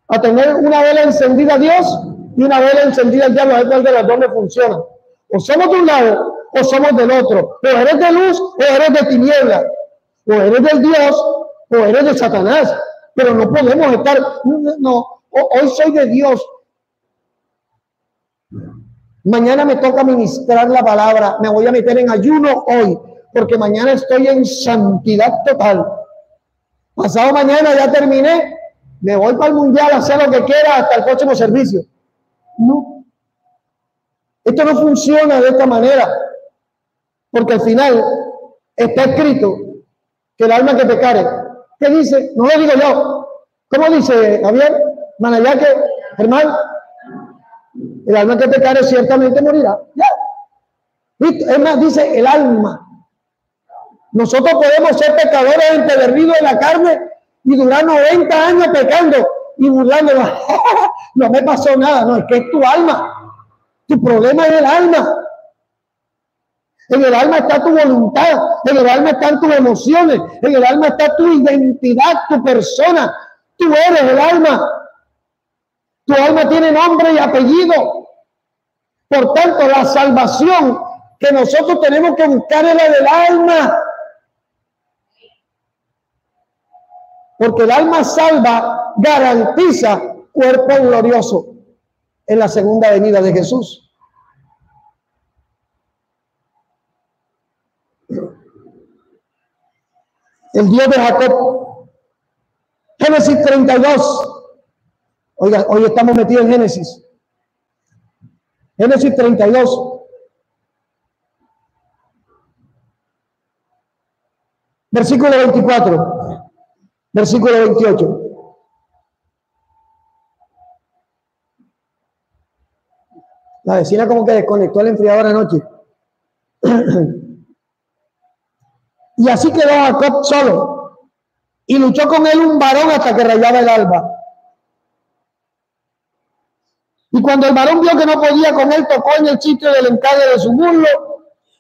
a tener una vela encendida a Dios y una vela encendida al diablo. A ver cuál de las dos me funciona. O somos de un lado o somos del otro. O eres de luz o eres de tiniebla. O eres del Dios o eres de Satanás. Pero no podemos estar, no, hoy soy de Dios. Mañana me toca ministrar la palabra. Me voy a meter en ayuno hoy, porque mañana estoy en santidad total. Pasado mañana ya terminé. Me voy para el mundial a hacer lo que quiera hasta el próximo servicio. No. Esto no funciona de esta manera. Porque al final está escrito que el alma que pecare, ¿qué dice? No lo digo yo. ¿Cómo dice Javier? Manayaque, hermano. El alma que pecare ciertamente morirá. Ya. Es más, dice el alma. Nosotros podemos ser pecadores empedernidos en la carne y durar 90 años pecando y burlándonos. No me pasó nada. No, es que es tu alma. Tu problema es el alma. En el alma está tu voluntad, en el alma están tus emociones, en el alma está tu identidad, tu persona. Tú eres el alma. Tu alma tiene nombre y apellido. Por tanto, la salvación que nosotros tenemos que buscar es la del alma. Porque el alma salva garantiza cuerpo glorioso en la segunda venida de Jesús. El Dios de Jacob. Génesis 32. Oiga, hoy estamos metidos en Génesis. Génesis 32. Versículo 24. Versículo 28. La vecina como que desconectó el enfriador anoche. Y así quedó Jacob solo, y luchó con él un varón hasta que rayaba el alba. Y cuando el varón vio que no podía con él, tocó en el sitio del encaje de su muslo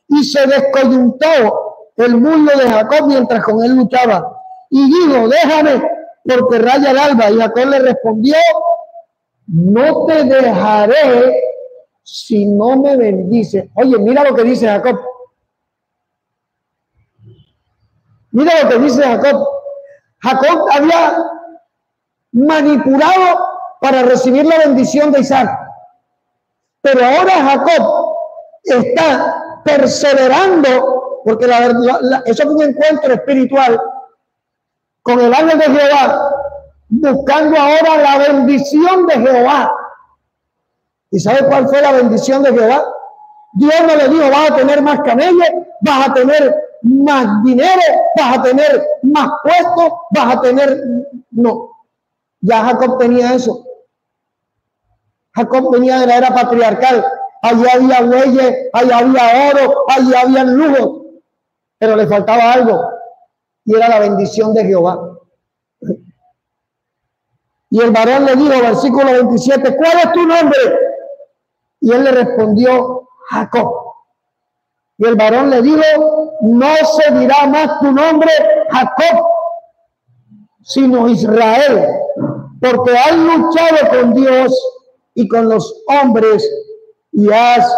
y se descoyuntó el muslo de Jacob mientras con él luchaba. Y dijo, déjame, porque raya el alba. Y Jacob le respondió, no te dejaré si no me bendices. Oye, mira lo que dice Jacob. Mira lo que dice Jacob. Jacob había manipulado para recibir la bendición de Isaac. Pero ahora Jacob está perseverando, porque eso fue un encuentro espiritual con el ángel de Jehová, buscando ahora la bendición de Jehová. ¿Y sabe cuál fue la bendición de Jehová? Dios no le dijo, vas a tener más camellos, vas a tener más dinero, vas a tener más puestos, vas a tener... No, ya Jacob tenía eso. Jacob venía de la era patriarcal. Allí había bueyes, allí había oro, allí había lujos. Pero le faltaba algo, y era la bendición de Jehová. Y el varón le dijo, versículo 27, ¿cuál es tu nombre? Y él le respondió, Jacob. Y el varón le dijo, no se dirá más tu nombre Jacob, sino Israel, porque has luchado con Dios y con los hombres y has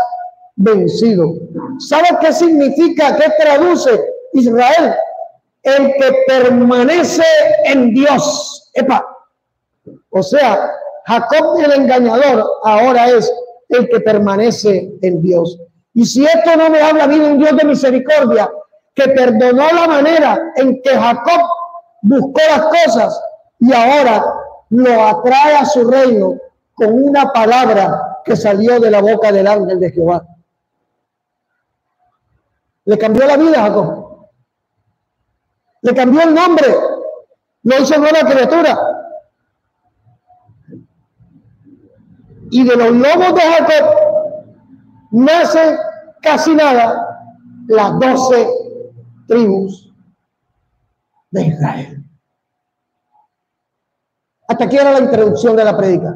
vencido. ¿Sabes qué significa? ¿Qué traduce Israel? El que permanece en Dios. Epa. O sea, Jacob el engañador ahora es el que permanece en Dios. Y si esto no me habla a mí de un Dios de misericordia, que perdonó la manera en que Jacob buscó las cosas y ahora lo atrae a su reino con una palabra que salió de la boca del ángel de Jehová. Le cambió la vida a Jacob. Le cambió el nombre. Lo hizo nueva criatura. Y de los lomos de Jacob nace casi nada las 12 tribus de Israel. Hasta aquí era la introducción de la prédica.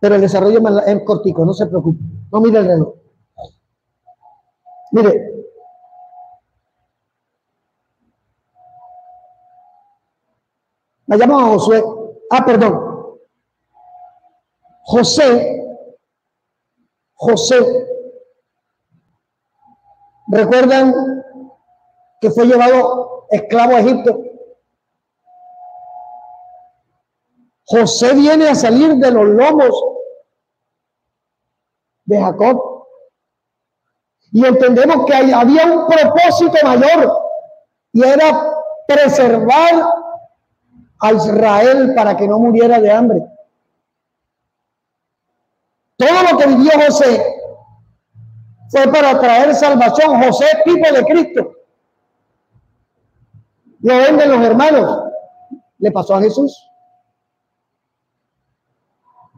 Pero el desarrollo es cortico, no se preocupe. No mire el reloj. Mire. Vayamos a Josué. Perdón. José. ¿Recuerdan que fue llevado esclavo a Egipto? José viene a salir de los lomos de Jacob. Y entendemos que había un propósito mayor, y era preservar a Israel para que no muriera de hambre. Todo lo que vivió José fue para traer salvación. José es tipo de Cristo. Lo venden los hermanos. Le pasó a Jesús.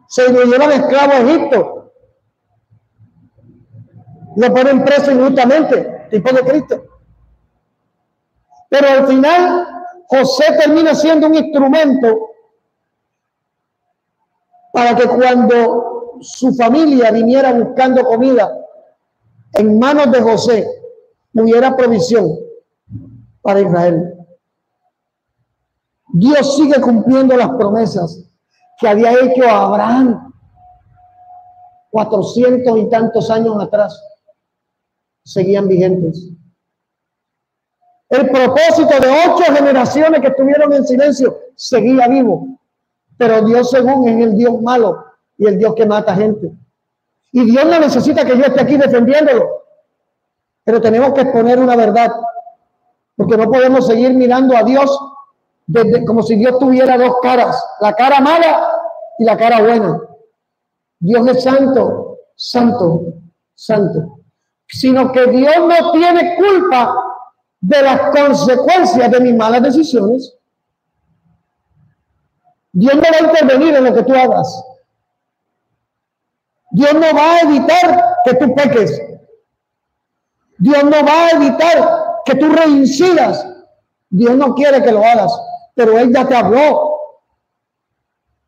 Se lo llevan esclavo a Egipto. Lo ponen preso injustamente, tipo de Cristo. Pero al final, José termina siendo un instrumento para que cuando su familia viniera buscando comida, en manos de José hubiera provisión para Israel. Dios sigue cumpliendo las promesas que había hecho a Abraham 400 y tantos años atrás. Seguían vigentes. El propósito de 8 generaciones que estuvieron en silencio seguía vivo. Pero Dios, según, es el Dios malo y el Dios que mata gente. Y Dios no necesita que yo esté aquí defendiéndolo. Pero tenemos que exponer una verdad. Porque no podemos seguir mirando a Dios como si Dios tuviera dos caras. La cara mala y la cara buena. Dios es santo, santo, santo. Sino que Dios no tiene culpa de las consecuencias de mis malas decisiones. Dios no va a intervenir en lo que tú hagas. Dios no va a evitar que tú peques. Dios no va a evitar que tú reincidas. Dios no quiere que lo hagas, pero Él ya te habló.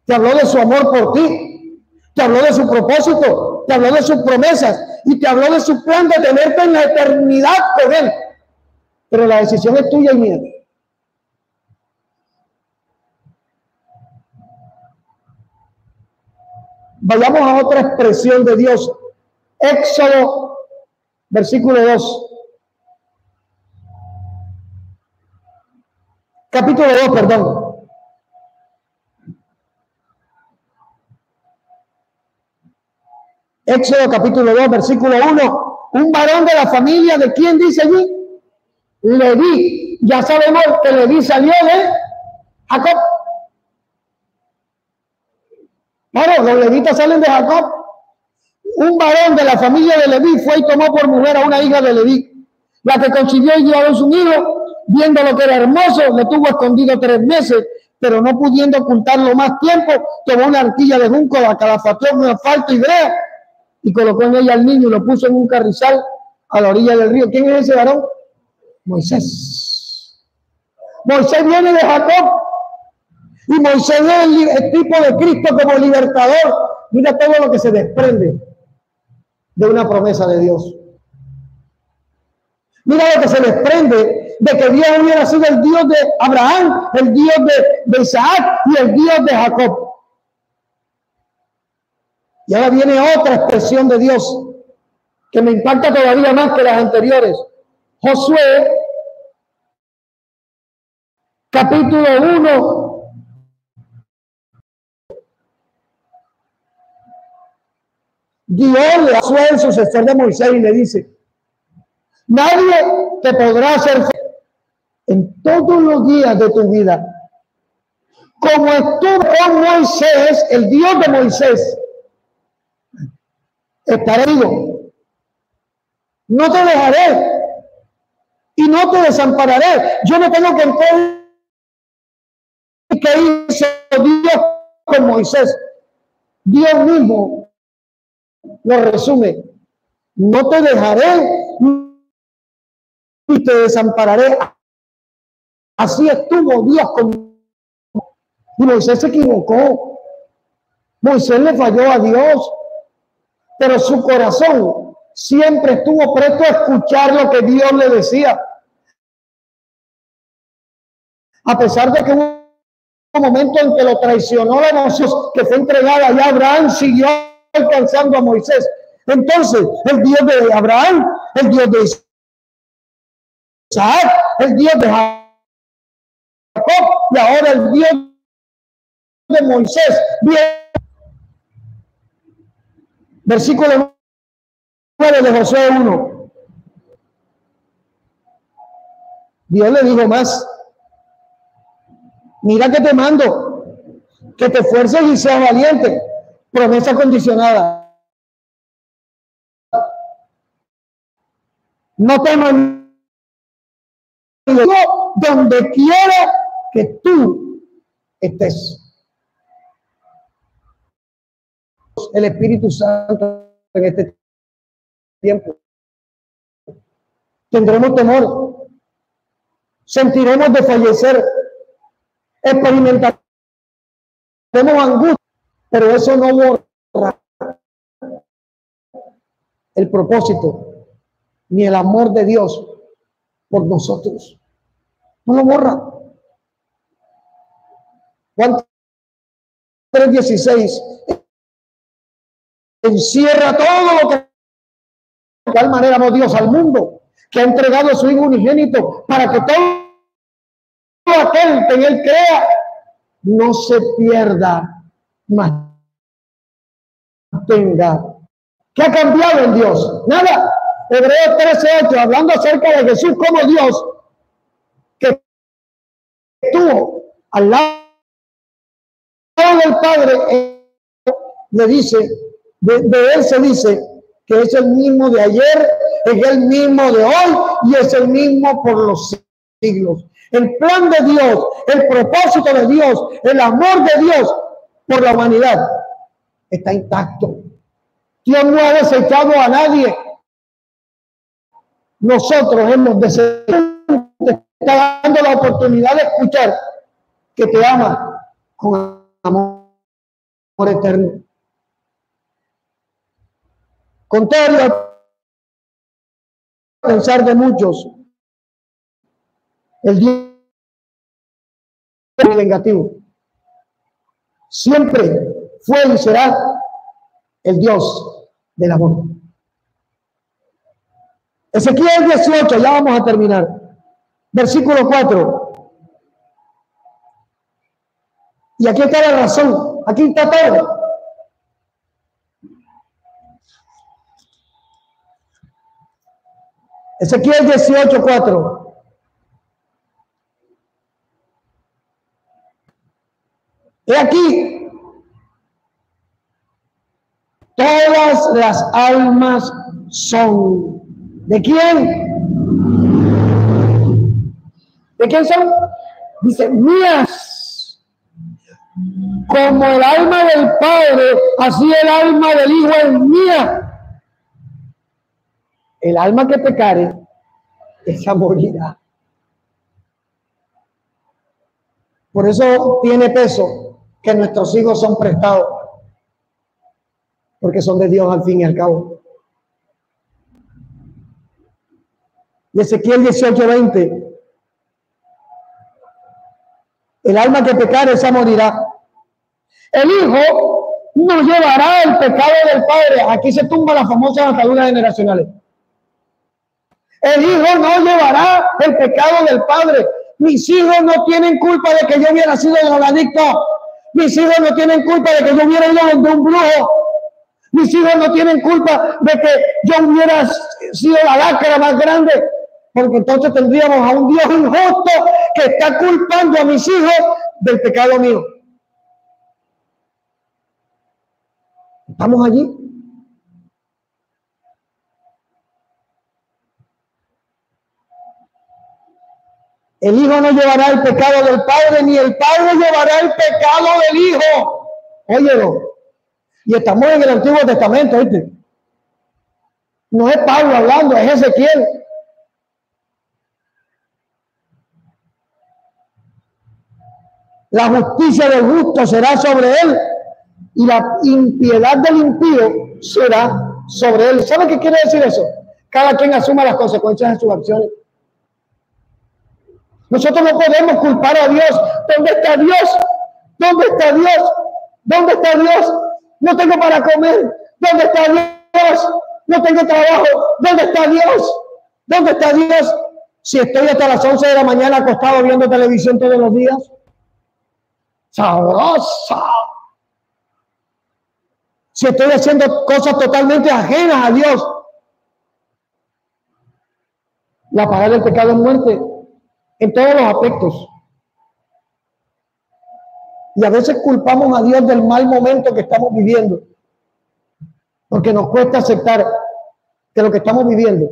Te habló de su amor por ti. Te habló de su propósito. Te habló de sus promesas. Y te habló de su plan de tenerte en la eternidad con Él. Pero la decisión es tuya y mía. Vayamos a otra expresión de Dios. Éxodo, versículo 2. Capítulo 2, perdón. Éxodo capítulo 2, versículo 1. Un varón de la familia de quién dice allí? Leví. Ya sabemos que Leví salió de Jacob. Bueno, los levitas salen de Jacob. Un varón de la familia de Leví fue y tomó por mujer a una hija de Leví, la que concibió y dio a luz un hijo. Viendo lo que era hermoso, le tuvo escondido 3 meses, pero no pudiendo ocultarlo más tiempo, tomó una arquilla de junco, la calafateó con asfalto y brea, y colocó en ella al niño y lo puso en un carrizal a la orilla del río. ¿Quién es ese varón? Moisés. Moisés viene de Jacob, y Moisés es el tipo de Cristo como libertador. Mira todo lo que se desprende de una promesa de Dios. Mira lo que se desprende de que Dios hubiera sido el Dios de Abraham, el Dios de Isaac y el Dios de Jacob. Y ahora viene otra expresión de Dios que me impacta todavía más que las anteriores. Josué, capítulo 1. Dios le da a Josué, el sucesor de Moisés, y le dice: nadie te podrá hacer en todos los días de tu vida, como estuvo con Moisés, el Dios de Moisés. Estaré contigo, no te dejaré y no te desampararé. Yo no tengo que entender qué hizo Dios con Moisés. Dios mismo lo resume: no te dejaré y te desampararé. Así estuvo Dios con. Y Moisés se equivocó. Moisés le falló a Dios, pero su corazón siempre estuvo presto a escuchar lo que Dios le decía. A pesar de que hubo un momento en que lo traicionó la emoción que fue entregada, y Abraham siguió alcanzando a Moisés. Entonces, el Dios de Abraham, el Dios de Isaac, el Dios de Jacob, y ahora el Dios de Moisés. Versículo 9 de Josué 1. Dios le dijo más: mira que te mando, que te esfuerces y seas valiente. Promesa condicionada. No temas donde quiera que tú estés. El Espíritu Santo en este tiempo. Tendremos temor, sentiremos de fallecer, experimentaremos angustia, pero eso no borra el propósito ni el amor de Dios por nosotros. No lo borra. Juan 3:16 encierra todo lo que de tal manera amó Dios al mundo, que ha entregado a su Hijo unigénito, para que todo aquel que en Él crea no se pierda, mas tenga. ¿Qué ha cambiado en Dios? Nada. Hebreos 13:8, hablando acerca de Jesús como Dios, que estuvo al lado del Padre, le dice, de Él se dice que es el mismo de ayer, es el mismo de hoy y es el mismo por los siglos. El plan de Dios, el propósito de Dios, el amor de Dios por la humanidad está intacto. Dios no ha desechado a nadie. nosotros hemos de ser, te está dando la oportunidad de escuchar que te ama con amor eterno. Contrario al pensar de muchos, el Dios es vengativo. Siempre fue y será el Dios del amor. Ezequiel 18, ya vamos a terminar. Versículo 4. Y aquí está la razón, aquí está todo. Ezequiel 18, 4. He aquí, todas las almas son. ¿De quién? ¿De quién son? Dice, mías. Como el alma del Padre, así el alma del Hijo es mía. El alma que pecare, esa morirá. Por eso tiene peso que nuestros hijos son prestados, porque son de Dios al fin y al cabo. Y Ezequiel 18:20. El alma que pecare, esa morirá. El Hijo no llevará el pecado del Padre. Aquí se tumba la famosa atadura generacionales. El Hijo no llevará el pecado del Padre. Mis hijos no tienen culpa de que yo hubiera sido drogadicto. Mis hijos no tienen culpa de que yo hubiera ido donde un brujo. Mis hijos no tienen culpa de que yo hubiera sido la lacra más grande. Porque entonces tendríamos a un Dios injusto que está culpando a mis hijos del pecado mío. ¿Estamos allí? El Hijo no llevará el pecado del Padre, ni el Padre llevará el pecado del Hijo. Óyelo. Y estamos en el Antiguo Testamento, ¿viste? No es Pablo hablando, es Ezequiel. La justicia del justo será sobre él y la impiedad del impío será sobre él. ¿Sabe qué quiere decir eso? Cada quien asuma las consecuencias de sus acciones. Nosotros no podemos culpar a Dios. ¿Dónde está Dios? ¿Dónde está Dios? ¿Dónde está Dios? No tengo para comer. ¿Dónde está Dios? No tengo trabajo. ¿Dónde está Dios? ¿Dónde está Dios? Si estoy hasta las 11 de la mañana acostado viendo televisión todos los días. Sabrosa. Si estoy haciendo cosas totalmente ajenas a Dios. La paga del pecado es muerte en todos los aspectos. Y a veces culpamos a Dios del mal momento que estamos viviendo, porque nos cuesta aceptar que lo que estamos viviendo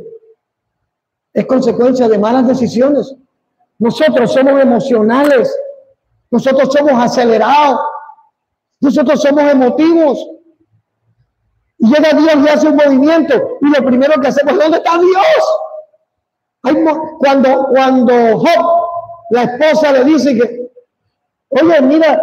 es consecuencia de malas decisiones. Nosotros somos emocionales, nosotros somos acelerados, nosotros somos emotivos. Y llega Dios y hace un movimiento, y lo primero que hacemos, ¿dónde está Dios? Cuando Job, la esposa, le dice que, oye, mira,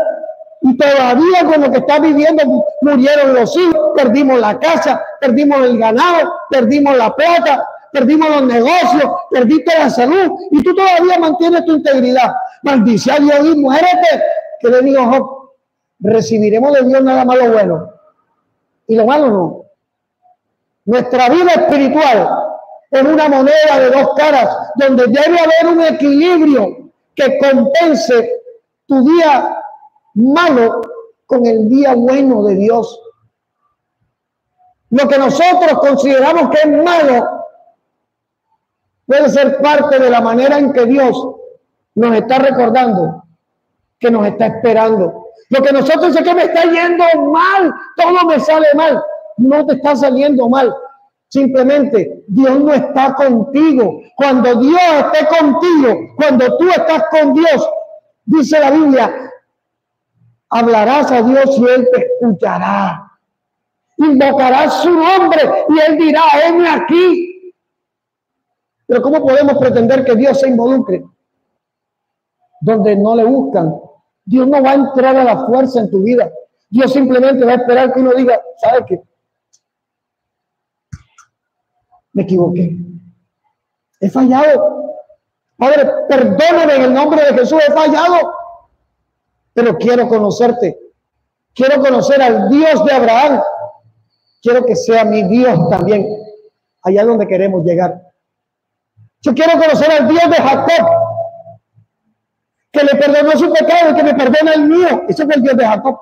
y todavía con lo que está viviendo, murieron los hijos, perdimos la casa, perdimos el ganado, perdimos la plata, perdimos los negocios, perdiste la salud, y tú todavía mantienes tu integridad. Maldice a Dios y muérete. ¿Qué le digo Job? Recibiremos de Dios nada más lo bueno, y lo malo no. Nuestra vida espiritual es una moneda de dos caras, donde debe haber un equilibrio que compense tu día malo con el día bueno de Dios. Lo que nosotros consideramos que es malo puede ser parte de la manera en que Dios nos está recordando que nos está esperando. Lo que nosotros es que me está yendo mal, todo me sale mal. No te está saliendo mal. Simplemente Dios no está contigo. Cuando Dios esté contigo, cuando tú estás con Dios, dice la Biblia, hablarás a Dios y Él te escuchará. Invocarás su nombre y Él dirá, heme aquí. Pero ¿cómo podemos pretender que Dios se involucre donde no le buscan? Dios no va a entrar a la fuerza en tu vida. Dios simplemente va a esperar que uno diga, ¿sabes qué? Me equivoqué. He fallado. Padre, perdóname en el nombre de Jesús, he fallado. Pero quiero conocerte. Quiero conocer al Dios de Abraham. Quiero que sea mi Dios también. Allá donde queremos llegar. Yo quiero conocer al Dios de Jacob, que le perdonó su pecado y que me perdona el mío. Ese es el Dios de Jacob.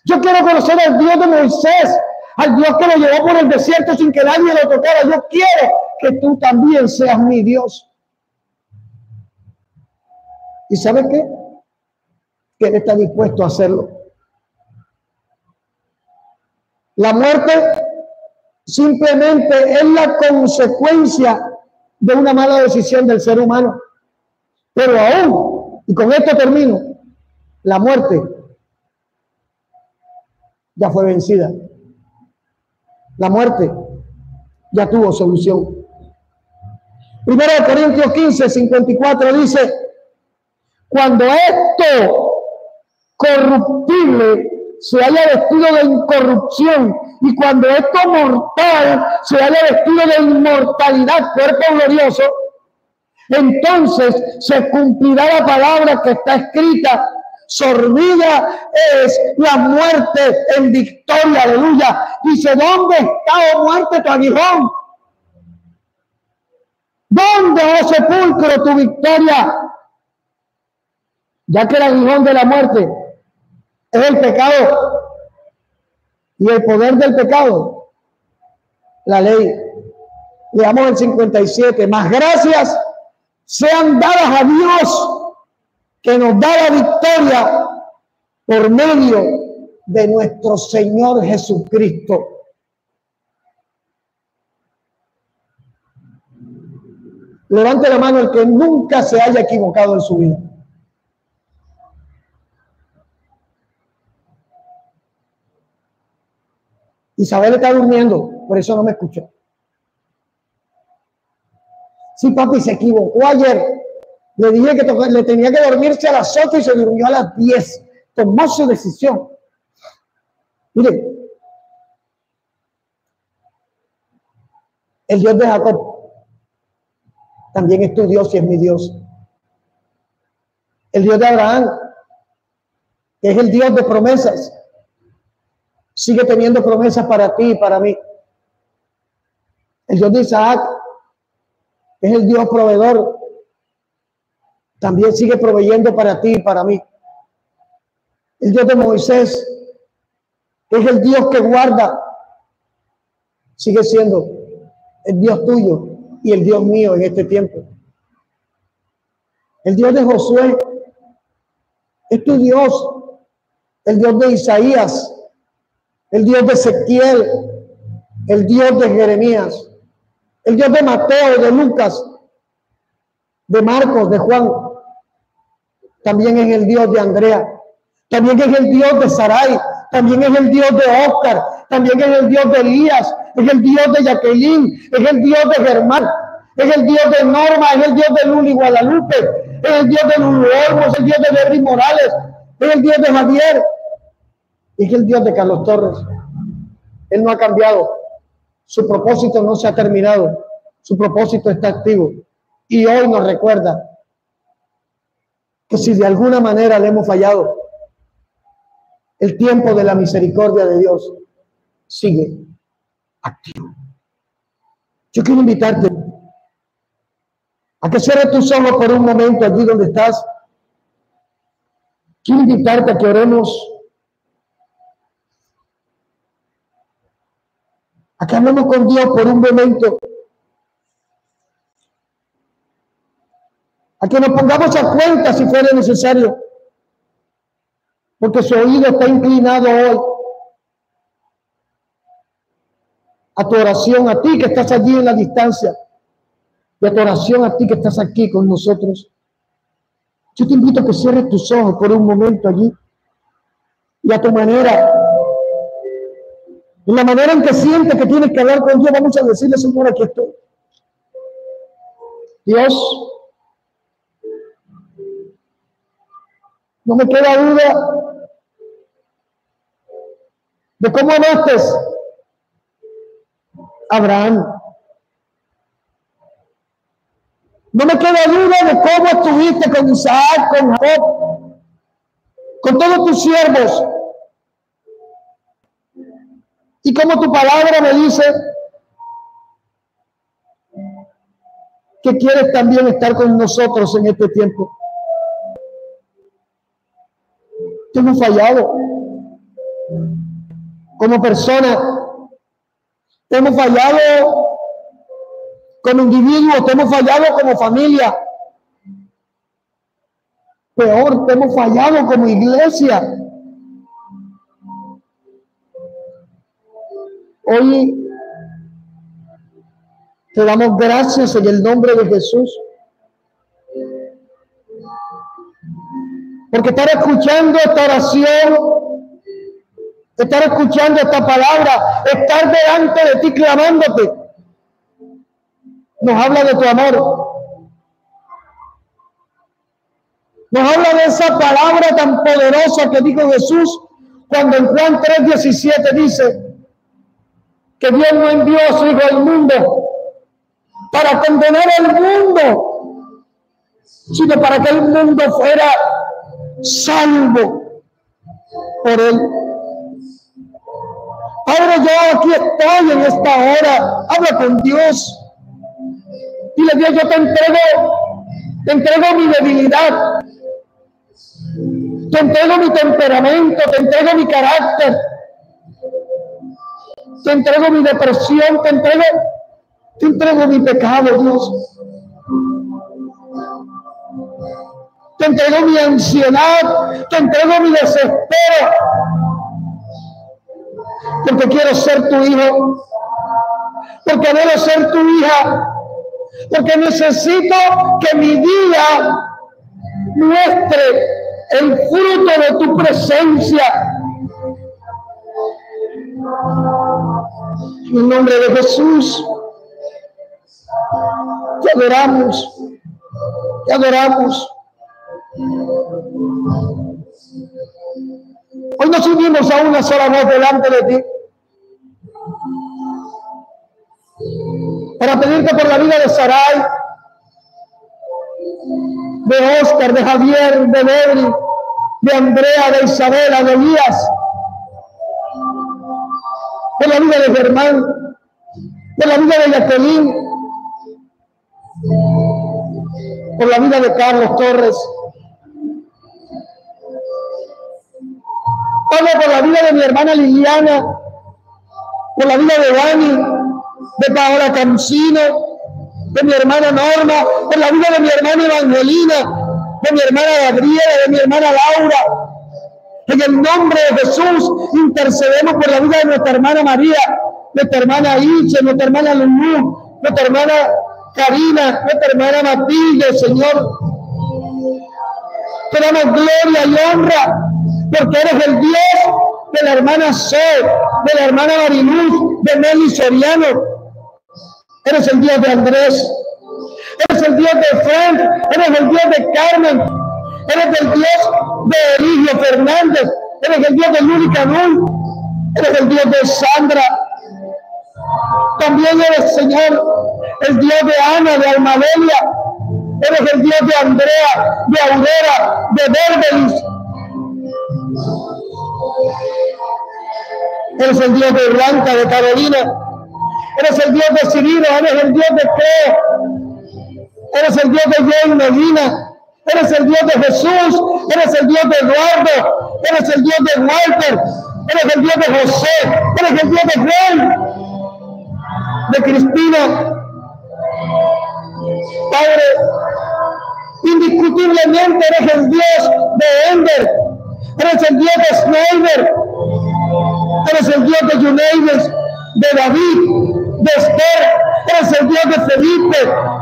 Yo quiero conocer al Dios de Moisés, al Dios que lo llevó por el desierto sin que nadie lo tocara. Yo quiero que tú también seas mi Dios. ¿Y sabes qué? Que Él está dispuesto a hacerlo. La muerte simplemente es la consecuencia de una mala decisión del ser humano. Pero aún, y con esto termino, la muerte ya fue vencida. La muerte ya tuvo solución. 1 Corintios 15, 54 dice, cuando esto corruptible se haya vestido de incorrupción y cuando esto mortal se haya vestido de inmortalidad, cuerpo glorioso, entonces se cumplirá la palabra que está escrita: sorbida es la muerte en victoria. Aleluya. Dice, ¿dónde está, oh muerte, tu aguijón? ¿Dónde, oh sepulcro, tu victoria? Ya que el aguijón de la muerte es el pecado y el poder del pecado, la ley. Leamos el 57. Más gracias sean dadas a Dios, que nos da la victoria por medio de nuestro Señor Jesucristo. Levante la mano el que nunca se haya equivocado en su vida. Isabel está durmiendo, por eso no me escuchó. Sí, papi, se equivocó ayer. Le dije que le tenía que dormirse a las 8 y se durmió a las 10. Tomó su decisión. Miren, el Dios de Jacob también es tu Dios y es mi Dios. El Dios de Abraham, que es el Dios de promesas, sigue teniendo promesas para ti y para mí. El Dios de Isaac, que es el Dios proveedor, también sigue proveyendo para ti y para mí. El Dios de Moisés, que es el Dios que guarda, sigue siendo el Dios tuyo y el Dios mío en este tiempo. El Dios de Josué es tu Dios, el Dios de Isaías, el Dios de Ezequiel, el Dios de Jeremías, el Dios de Mateo, de Lucas, de Marcos, de Juan. También es el Dios de Andrea, también es el Dios de Sarai, también es el Dios de Oscar, también es el Dios de Elías, es el Dios de Jacqueline, es el Dios de Germán, es el Dios de Norma, es el Dios de Luli Guadalupe, es el Dios de Lulu Olmo, es el Dios de Berry Morales, es el Dios de Javier, es el Dios de Carlos Torres. Él no ha cambiado, su propósito no se ha terminado, su propósito está activo y hoy nos recuerda que si de alguna manera le hemos fallado, el tiempo de la misericordia de Dios sigue activo. Yo quiero invitarte a que cierres tus ojos por un momento allí donde estás. Quiero invitarte a que oremos, a que hablemos con Dios por un momento, a que nos pongamos a cuenta si fuera necesario, porque su oído está inclinado hoy a tu oración, a ti que estás allí en la distancia, y a tu oración a ti que estás aquí con nosotros. Yo te invito a que cierres tus ojos por un momento allí y a tu manera, en la manera en que sientes que tienes que hablar con Dios, vamos a decirle: Señor, aquí estoy. Dios, no me queda duda de cómo amaste a Abraham. No me queda duda de cómo estuviste con Isaac, con Jacob, con todos tus siervos. Y como tu palabra me dice que quieres también estar con nosotros en este tiempo. Te hemos fallado como persona, te hemos fallado como individuos, te hemos fallado como familia. Peor, te hemos fallado como iglesia. Hoy te damos gracias en el nombre de Jesús. Porque estar escuchando esta oración, estar escuchando esta palabra, estar delante de ti clamándote, nos habla de tu amor. Nos habla de esa palabra tan poderosa que dijo Jesús cuando en Juan 3:17 dice que Dios no envió a su Hijo al mundo para condenar al mundo, sino para que el mundo fuera salvo por él. Padre, yo aquí estoy en esta hora. Habla con Dios. Dile, Dios, yo te entrego mi debilidad, te entrego mi temperamento, te entrego mi carácter, te entrego mi depresión, te entrego mi pecado, Dios. Te entrego mi ansiedad, te entrego mi desespero, porque quiero ser tu hijo, porque anhelo ser tu hija, porque necesito que mi vida muestre el fruto de tu presencia. En el nombre de Jesús, te adoramos, te adoramos. Hoy nos unimos a una sola voz delante de ti para pedirte por la vida de Sarai, de Oscar, de Javier, de Bedri, de Andrea, de Isabela, de Elías, por la vida de Germán, por la vida de Jacqueline, por la vida de Carlos Torres. Padre, por la vida de mi hermana Liliana, por la vida de Dani, de Paola Cancino, de mi hermana Norma, por la vida de mi hermana Evangelina, de mi hermana Gabriela, de mi hermana Laura. En el nombre de Jesús intercedemos por la vida de nuestra hermana María, nuestra hermana Iche, nuestra hermana Lulú, nuestra hermana Karina, nuestra hermana Matilde, Señor. Te damos gloria y honra, porque eres el Dios de la hermana Zoe, de la hermana Mariluz, de Nelly Soriano. Eres el Dios de Andrés, eres el Dios de Frank, eres el Dios de Carmen, eres el Dios de Eligio Fernández, eres el Dios de Luli Canul, eres el Dios de Sandra. También eres, Señor, el Dios de Ana, de Almadelia, eres el Dios de Andrea, de Aurora, de Berbelis. Eres el Dios de Blanca, de Carolina. Eres el Dios de Cirilo, eres el Dios de Creo. Eres el Dios de Jane Medina. Eres el Dios de Jesús. Eres el Dios de Eduardo. Eres el Dios de Walter. Eres el Dios de José. Eres el Dios de Juan. De Cristina. Padre, indiscutiblemente eres el Dios de Ender. Eres el Dios de Snyder. Eres el Dios de Yuneides, de David, de Esther. Eres el Dios de Felipe.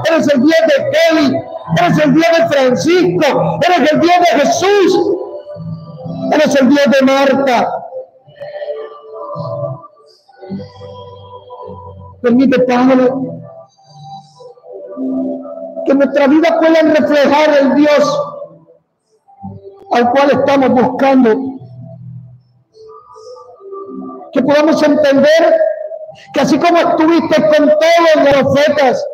Eres el Dios de Kelly. Eres el Dios de Francisco. Eres el Dios de Jesús. Eres el Dios de Marta. Permite, Padre, que nuestra vida pueda reflejar el Dios al cual estamos buscando. Que podamos entender que así como estuviste con todos los profetas,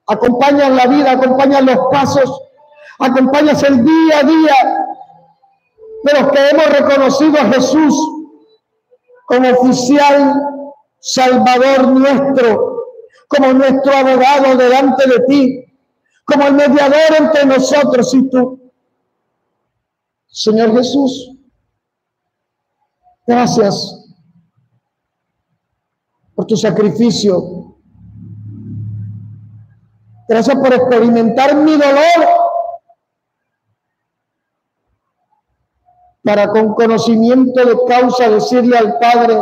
acompañas la vida, acompañas los pasos, acompañas el día a día de los que hemos reconocido a Jesús como oficial salvador nuestro, como nuestro abogado delante de ti, como el mediador entre nosotros y tú. Señor Jesús, gracias por tu sacrificio. Gracias por experimentar mi dolor para con conocimiento de causa decirle al Padre: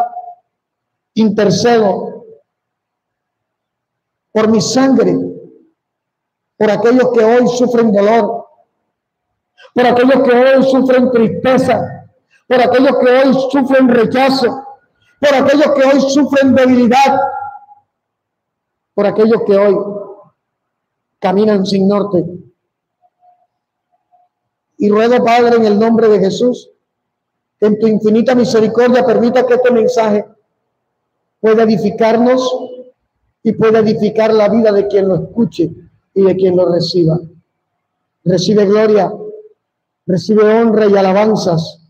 intercedo por mi sangre, por aquellos que hoy sufren dolor, por aquellos que hoy sufren tristeza, por aquellos que hoy sufren rechazo, por aquellos que hoy sufren debilidad, por aquellos que hoy caminan sin norte. Y ruego, Padre, en el nombre de Jesús, que en tu infinita misericordia permita que este mensaje pueda edificarnos y pueda edificar la vida de quien lo escuche y de quien lo reciba. Recibe gloria, recibe honra y alabanzas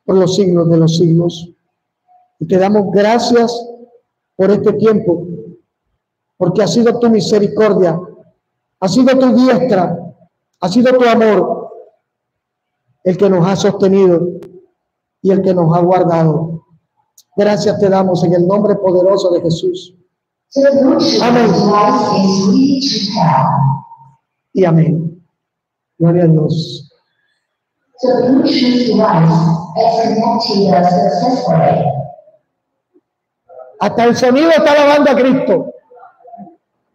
por los siglos de los siglos. Y te damos gracias por este tiempo, porque ha sido tu misericordia, ha sido tu diestra, ha sido tu amor el que nos ha sostenido y el que nos ha guardado. Gracias te damos en el nombre poderoso de Jesús. Amén. Y amén. Gloria a Dios. Hasta el sonido está alabando a Cristo.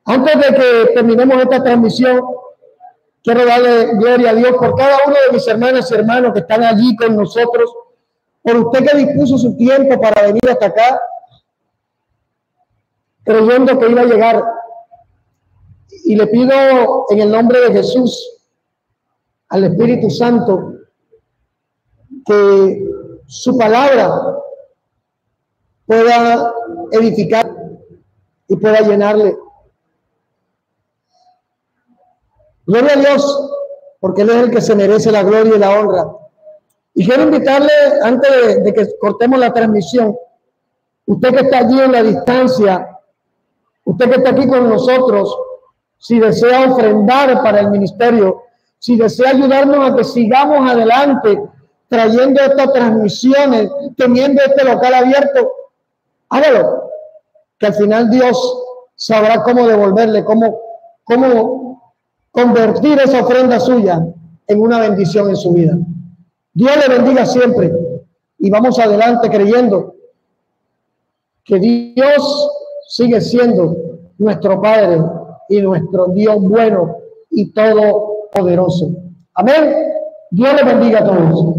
Antes de que terminemos esta transmisión, quiero darle gloria a Dios por cada uno de mis hermanas y hermanos que están allí con nosotros, por usted que dispuso su tiempo para venir hasta acá, creyendo que iba a llegar. Y le pido en el nombre de Jesús al Espíritu Santo que su palabra pueda edificar y pueda llenarle. Gloria a Dios, porque Él es el que se merece la gloria y la honra. Y quiero invitarle, antes de que cortemos la transmisión, usted que está allí en la distancia, usted que está aquí con nosotros, si desea ofrendar para el ministerio, si desea ayudarnos a que sigamos adelante, trayendo estas transmisiones, teniendo este local abierto, hágalo, que al final Dios sabrá cómo devolverle, cómo convertir esa ofrenda suya en una bendición en su vida. Dios le bendiga siempre y vamos adelante creyendo que Dios sigue siendo nuestro Padre y nuestro Dios bueno y todopoderoso. Amén. Dios le bendiga a todos.